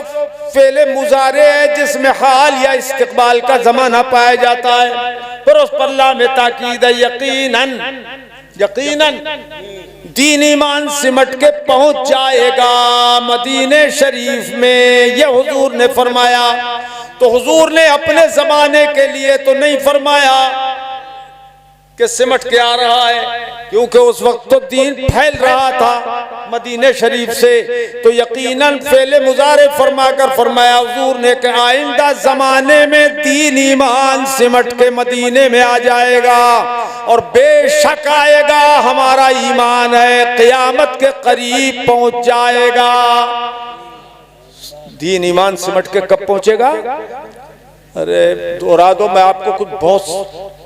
फेले मुजारे है जिसमें हाल या इस्तिक़बाल का ज़माना पाया जाता है। फिर उस पर लाम ताकीद है, यकीनन यकीनन दीन ईमान सिमट के पहुंच जाएगा मदीने शरीफ में, ये हुजूर ने फरमाया। तो हुजूर ने अपने जमाने के लिए तो नहीं फरमाया कि सिमट के आ रहा है, क्योंकि उस वक्त तो दीन फैल रहा था मदीने शरीफ से। तो यकीनन फेले मुजारे फरमाकर फरमाया हुजूर ने कि आइंदा जमाने में दीन ईमान सिमट के मदीने में आ जाएगा, और बेशक आएगा, हमारा ईमान है क़यामत के करीब पहुंच जाएगा। दीन ईमान सिमट के कब पहुंचेगा? अरे दोहरा दो, मैं आपको कुछ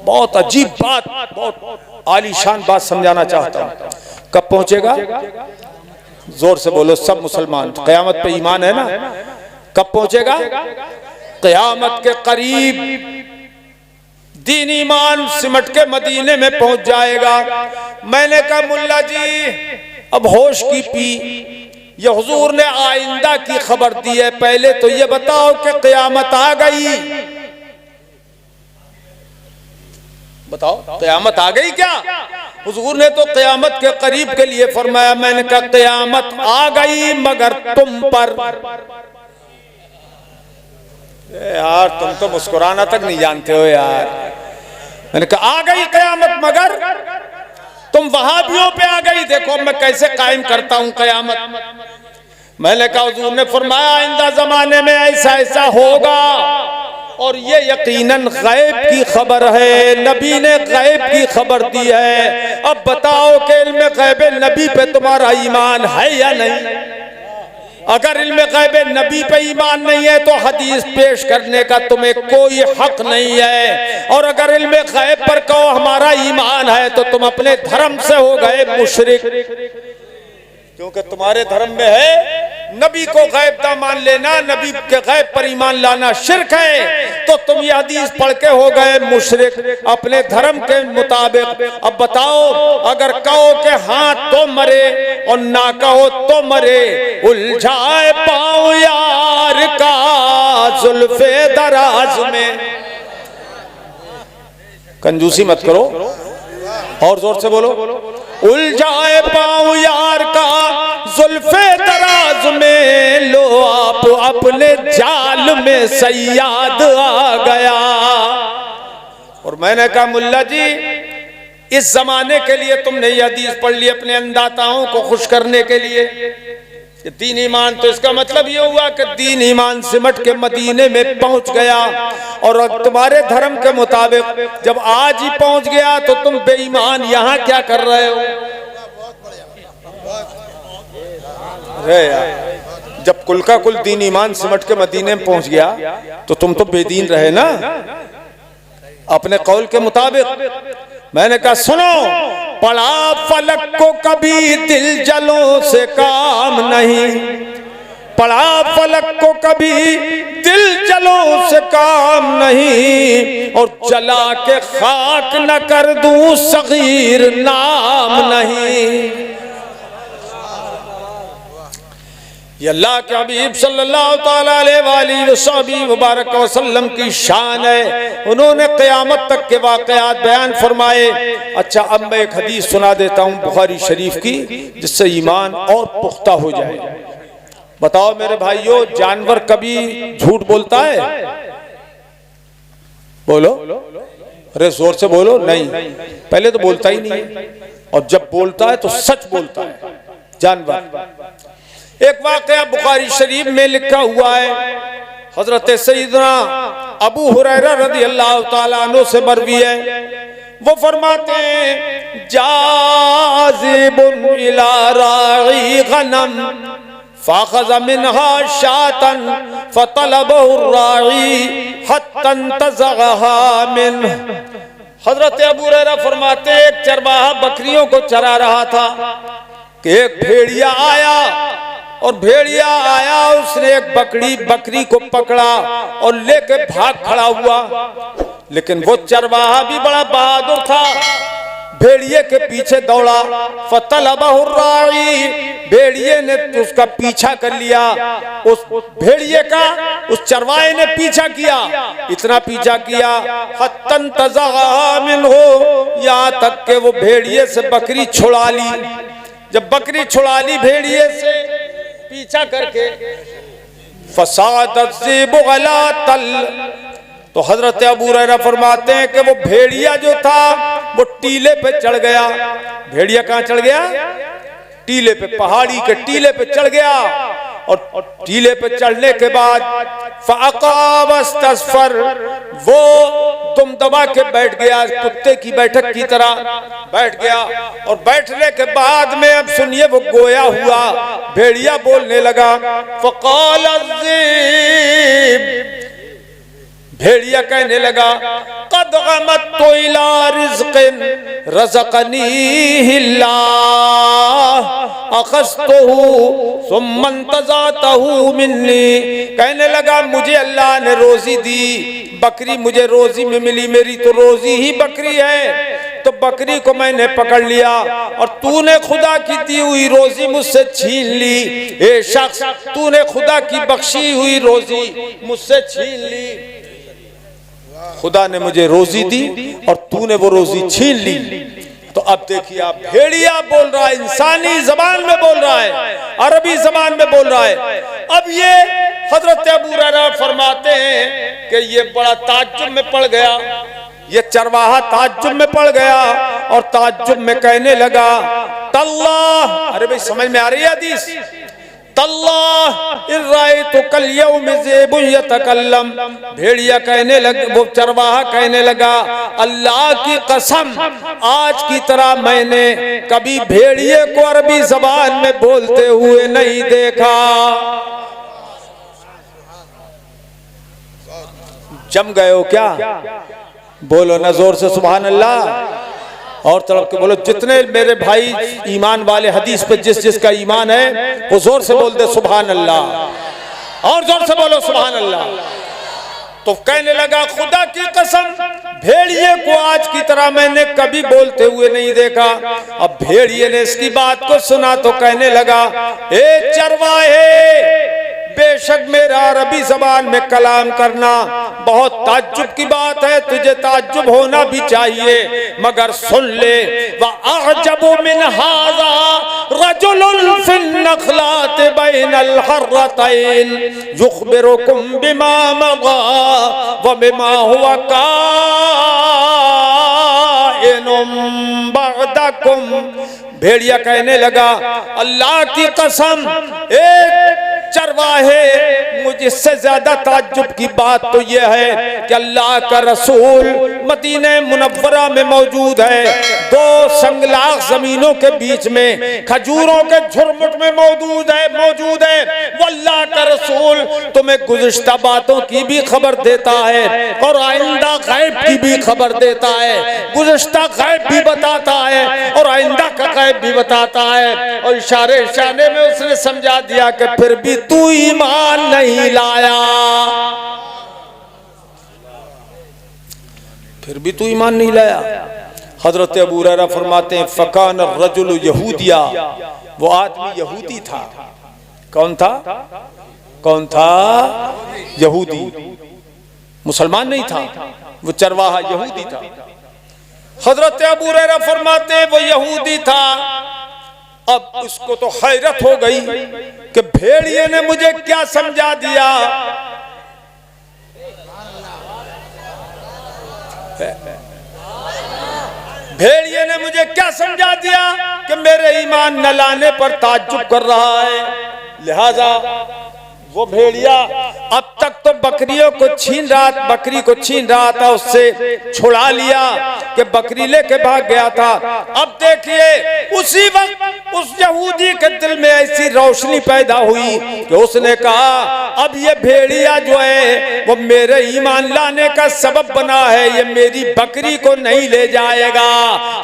बहुत अजीब बात, बहुत आलीशान बात समझाना चाहता हूँ। कब पहुंचेगा? जोर से बोलो सब मुसलमान, क़यामत पे ईमान है ना? कब पहुंचेगा? क़यामत के करीब दीन ईमान सिमट के मदीने में पहुंच जाएगा। मैंने कहा मुल्ला जी अब होश की पी, ये हुजूर ने आइंदा की खबर दी है, पहले तो ये बताओ कि क़यामत आ गई। बताओ क़यामत आ गई क्या? हुजूर ने तो क़यामत के करीब के लिए फरमाया। मैंने कहा क़यामत आ गई मगर तुम पर। यार तुम तो मुस्कुराना तक नहीं जानते हो यार। मैंने कहा आ गई क़यामत मगर तुम वहाबियों पे आ गई। देखो मैं कैसे कायम करता हूं क़यामत। मैंने कहा हुजूर ने फरमाया आइंदा जमाने में ऐसा ऐसा होगा और ये यकीनन गैब की खबर है, नबी ने गैब की खबर दी है। अब बताओ कि इल्म गैब नबी पे तुम्हारा ईमान है या नहीं? अगर इल्म गैब नबी पे ईमान नहीं है तो हदीस पेश करने का तुम्हें कोई हक नहीं है। और अगर इल्म गैब पर कहो हमारा ईमान है तो तुम अपने धर्म से हो गए मुशरिक, क्योंकि तुम्हारे धर्म में है नबी को गैब का मान लेना, नबी के गैब पर ईमान लाना शिर्क है। तो तुम ये हदीस पढ़ के हो गए मुशरिक अपने धर्म के मुताबिक। अब बताओ अगर कहो कि हाँ तो मरे और ना कहो तो मरे, उलझाए पाँव यार का जुल्फे दराज में। कंजूसी मत करो, और जोर से बोलो। उलझाए पाँव यार का जुल्फे दराज में, लो आप अपने जाल में सयाद आ गया। और मैंने कहा मुल्ला जी इस जमाने के लिए तुमने ये हदीस पढ़ ली अपने अंदाताओं को खुश करने के लिए। दीन ईमान तो इसका मतलब ये हुआ कि दीन ईमान सिमट के मदीने में पहुंच गया। और तुम्हारे धर्म के मुताबिक जब आज ही पहुंच गया तो तुम बेईमान यहाँ क्या कर रहे हो? अरे यार जब कुल का कुल दीन ईमान सिमट के मदीने में पहुंच गया तो तुम तो बेदीन रहे ना अपने कौल के मुताबिक। मैंने कहा सुनो, पढ़ा फलक को कभी दिल जलों से काम नहीं, पढ़ा फलक को कभी दिल जलों से काम नहीं, और जला के खाक न कर दूं सगीर नाम नहीं। ये अल्लाह के हबीब सल्लल्लाहु ताला अलैहि मुबारक वसल्लम की शान है। उन्होंने क़यामत तक के वाक़यात बयान फरमाए। अच्छा अब मैं एक हदीस सुना देता हूँ बुखारी शरीफ की, जिससे ईमान और पुख्ता हो जाए। बताओ मेरे भाइयों, जानवर कभी झूठ बोलता है? बोलो, अरे जोर से बोलो। नहीं, पहले तो बोलता ही नहीं है, और जब बोलता है तो सच बोलता है जानवर। एक वाक़या बुखारी शरीफ में लिखा हुआ है, हजरत सैयदना अबू हुरैरा रज़ी अल्लाह ताला अन्हु से मरवी है। वो फरमाते हैं जाज़िबुन इला राई गनम फ़ाख़ज़ मिनहा शातन फ़तलबहु राई हत्ता इंतज़अहा मिन्हु। हजरत अबू हुरैरा फरमाते हैं एक चरवाहा बकरियों को चरा रहा था कि एक भेड़िया आया, और भेड़िया आया उसने एक बकरी को पकड़ा और लेके भाग खड़ा हुआ। लेकिन वो चरवाहा भी बड़ा बहादुर था, भेड़िए के पीछे दौड़ा। फतलबहु राई, भेड़िए ने उसका पीछा कर लिया। उस भेड़िए का उस चरवाहे ने पीछा किया, इतना पीछा किया हत्ता इंतज़अहा मिन्हु, यहाँ तक के वो भेड़िए से बकरी छुड़ा ली। जब बकरी छुड़ा ली भेड़िए से पीछा करके, फसादत ज़िबु अला तल, तो हजरत अबू हुरैरा फरमाते हैं कि वो भेड़िया जो था वो टीले पे चढ़ गया। भेड़िया कहाँ चढ़ गया? टीले पे, पहाड़ी के टीले पे चढ़ गया। और टीले पे चढ़ने के बाद फ़अक़ाबस्तस्फर, वो तुम दबा के बैठ गया, कुत्ते की बैठक की तरह बैठ गया। और बैठने के बाद में अब सुनिए वो गोया हुआ। भेड़िया बोलने लगा, फ़क़ाल अज़्ज़िब, भेड़िया कहने लगा कद गमत तो इला रिज़्क़िन रज़क़नीहिल्लाह अख़ज़्तुहु सुम्मा इंतज़अतहु मिन्नी। कहने लगा मुझे अल्लाह ने रोजी दी, बकरी मुझे रोजी में मिली, मेरी तो रोजी ही बकरी है, तो बकरी को मैंने पकड़ लिया और तूने खुदा की दी हुई रोजी मुझसे छीन ली। ए शख्स, तूने खुदा की बख्शी हुई रोजी मुझसे छीन ली। खुदा ने मुझे रोजी दी और तूने वो रोजी छीन ली। तो अब देखिए आप, भेड़िया बोल रहा है, इंसानी जबान में बोल रहा है, अरबी जबान में बोल रहा है। अब ये हजरत अबू हुरैरा फरमाते हैं कि ये बड़ा ताज्जुब में पड़ गया, ये चरवाहा ताज्जुब में पड़ गया और ताज्जुब में कहने लगा तल्लाह, अरे भाई समझ में आ रही है हदीस, तल्लाह इन रायतु कल यौम ज़ेबुन यतकल्लम। भेड़िया कहने लगा, वो चरवाहा कहने लगा अल्लाह की कसम आज की तरह मैंने कभी भेड़िए को अरबी जबान में बोलते हुए नहीं देखा। जम गए हो क्या? बोलो ना जोर से सुभान अल्लाह, और तड़प के बोलो। जितने मेरे भाई ईमान वाले, हदीस पे जिस जिसका ईमान है वो जोर से बोल दे सुभान अल्लाह, और जोर से बोलो सुभान अल्लाह। तो कहने लगा खुदा की कसम भेड़िए को आज की तरह मैंने कभी बोलते हुए नहीं देखा। अब भेड़िए ने इसकी बात को सुना तो कहने लगा ए चरवाहे, बेशक मेरा अरबी जबान में कलाम करना बहुत ताज्जुब की बात है, तुझे ताज्जुब होना भी चाहिए, मगर सुन ले व अअजबु मिन हाज़ा रजुलुन फिन नखलात बैनल हर्रतैन युखबिरुकुम बिमा मज़ा व बिमा हुवा काइनुम बअदकुम। भेड़िया कहने लगा अल्लाह की कसम, एक चरवाहे, मुझे इससे ज्यादा ताज्जुब की बात तो यह है कि अल्लाह का रसूल मदीने मुनव्वरा में मौजूद है, दो संगलाख जमीनों के बीच में खजूरों के झुरमुट में मौजूद है। वो अल्लाह का रसूल तुम्हें गुज़िश्ता बातों की भी खबर देता है और आइंदा गैब की भी खबर देता है, गुज़िश्ता गैब भी बताता है और आइंदा का गैब भी बताता है। और इशारे इशारे में उसने समझा दिया कि फिर भी तू ईमान नहीं लाया, फिर भी तू ईमान नहीं लाया। हजरत अबू हुरैरा फरमाते हैं फकान रजुल यहूदिया, वो आदमी यहूदी था। कौन था? कौन था? यहूदी, मुसलमान नहीं था, वो चरवाहा यहूदी था। हजरत अबू हुरैरा फरमाते हैं वो यहूदी था। अब उसको तो हैरत हो गई कि भेड़िए ने मुझे क्या समझा दिया। भेड़िए ने मुझे क्या समझा दिया कि मेरे ईमान न लाने पर ताज्जुब कर रहा है। लिहाजा वो भेड़िया अब तक तो बकरियों को छीन रहा, बकरी को छीन रहा था, उससे छुड़ा लिया कि बकरी लेके भाग गया था। अब देखिए उसी वक्त उस यहूदी के दिल में ऐसी रोशनी पैदा हुई कि उसने कहा अब ये भेड़िया जो है वो मेरे ईमान लाने का सबब बना है, ये मेरी बकरी को नहीं ले जाएगा।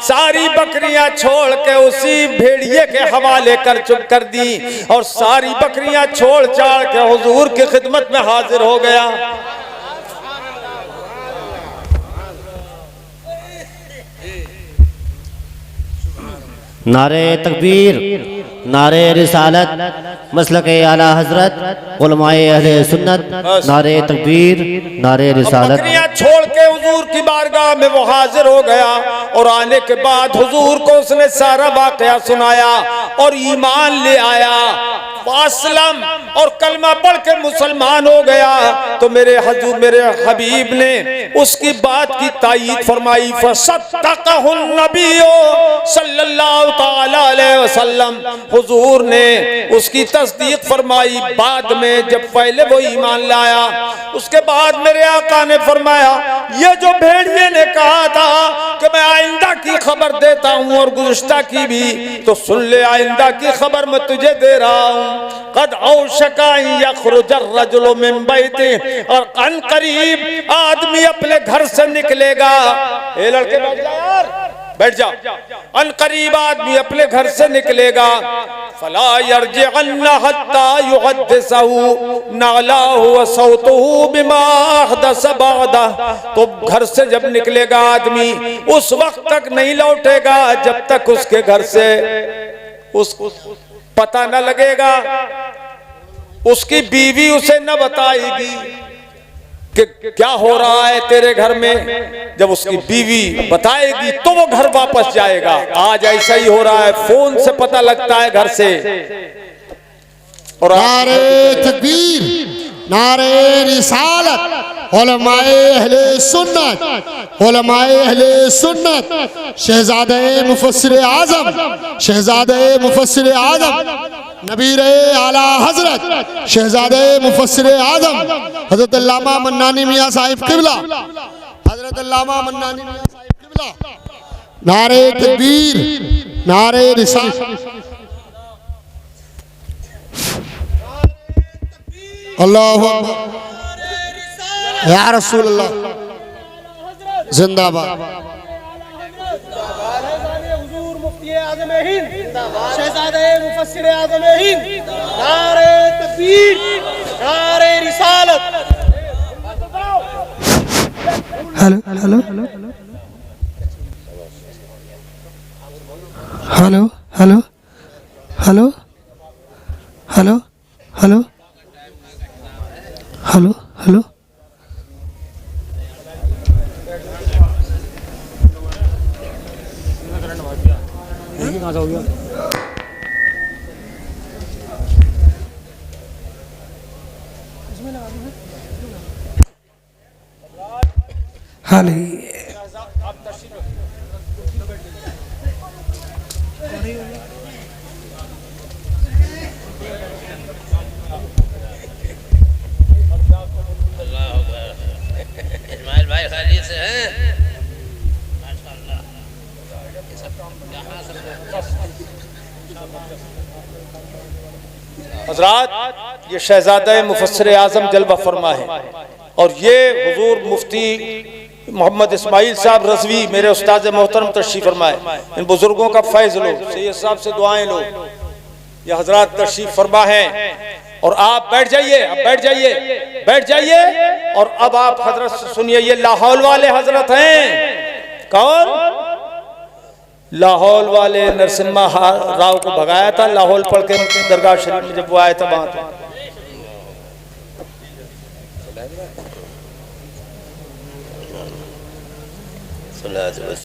सारी बकरियां छोड़ के उसी भेड़िए के हवाले कर दी और सारी बकरियां छोड़ छाड़ के हुजूर की खिदमत में हाजिर हो गया। नारे तकबीर, नारे रिसालत, मसलक आला हजरत, उलमाए अहले सुन्नत, नारे तकबीर, नारे रिसालत। बकरियां छोड़ के हुजूर की बारगाह में वो हाजिर हो गया और आने के बाद हुजूर को उसने सारा वाकया सुनाया और ईमान ले आया, वासलम और कलमा पढ़ के मुसलमान हो गया। तो मेरे हुजूर, मेरे हबीब ने उसकी बात की तायीद फरमाई। फसद्दक़हुन नबिय्यु सल्लल्लाहु ताला अलैहि वसल्लम, हुजूर ने उसकी तस्दीक फरमाई। बाद में में जब पहले वो ईमान लाया, उसके बाद मेरे आका ने फरमाया ये जो भेड़िए ने कहा था कि मैं आइंदा की खबर देता हूँ और गुज़िश्ता की भी, तो सुन ले आइंदा की खबर मैं तुझे दे रहा हूँ। कद औशका यखरुजर रजुलु मिन बैति, और अन करीब आदमी अपने घर से निकलेगा। ए लड़के बैठ जा यार, बैठ जा। अन करीब आदमी अपने घर से निकलेगा। फला यरजिअन्न हत्ता युहद्दिसहु नालहु व सौतहु बिमा अहदस बादा, तो घर से जब निकलेगा आदमी उस वक्त तक नहीं लौटेगा जब तक उसके घर से उसको पता न लगेगा, उसकी बीवी उसे न बताएगी कि क्या हो रहा है तेरे घर में। जब उसकी बीवी बताएगी तो वो घर वापस जाएगा। आज ऐसा ही हो रहा है, फोन से पता लगता है घर से। और नारे तकबीर, नारे रिसालत, उलमाए अहले सुन्नत, उलमाए अहले सुन्नत, शहजादे मुफस्सिर आज़म, शहजादे मुफस्सिर आज़म, नबीर आला हजरत शहजादे मुफस्सिर आज़म हजरत अल्लामा मन्नानी मियां साहिब किबला, हजरत अल्लामा मन्नानी मियां साहिब किबला। नारे तकबीर, नारे रिसालत, अल्लाहु अकबर, या रसूल अल्लाह, जिंदाबाद। हुजूर मुफ्ती आज़म हिंद, शहजादे मुफस्सिर आज़म हिंद, नारे तकबीर, नारे रिसालत। Hello hello hello hello hello hello hello hello hello हाल इस्माइल भाई खाली से हैं। हजरात, ये शहजादा मुफस्सिर आज़म जलवा फरमा है और ये हुजूर मुफ्ती मोहम्मद इस्माइल साहब रज़वी मेरे उस्ताद मोहतरम तशरीफ फरमाए। इन बुजुर्गों का फैज़ लो, सैयद साहब से दुआएं लो। ये हजरात तशरीफ फरमा है और आप बैठ जाइए, अब बैठ जाइए, बैठ जाइए। और अब आप हजरत से सुनिए, ये लाहौल वाले हजरत हैं। कौन? लाहौल वाले नरसिम्हा राव को भगाया था लाहौल पढ़ के दरगाह शरीफ में, जब वो आया था वहां।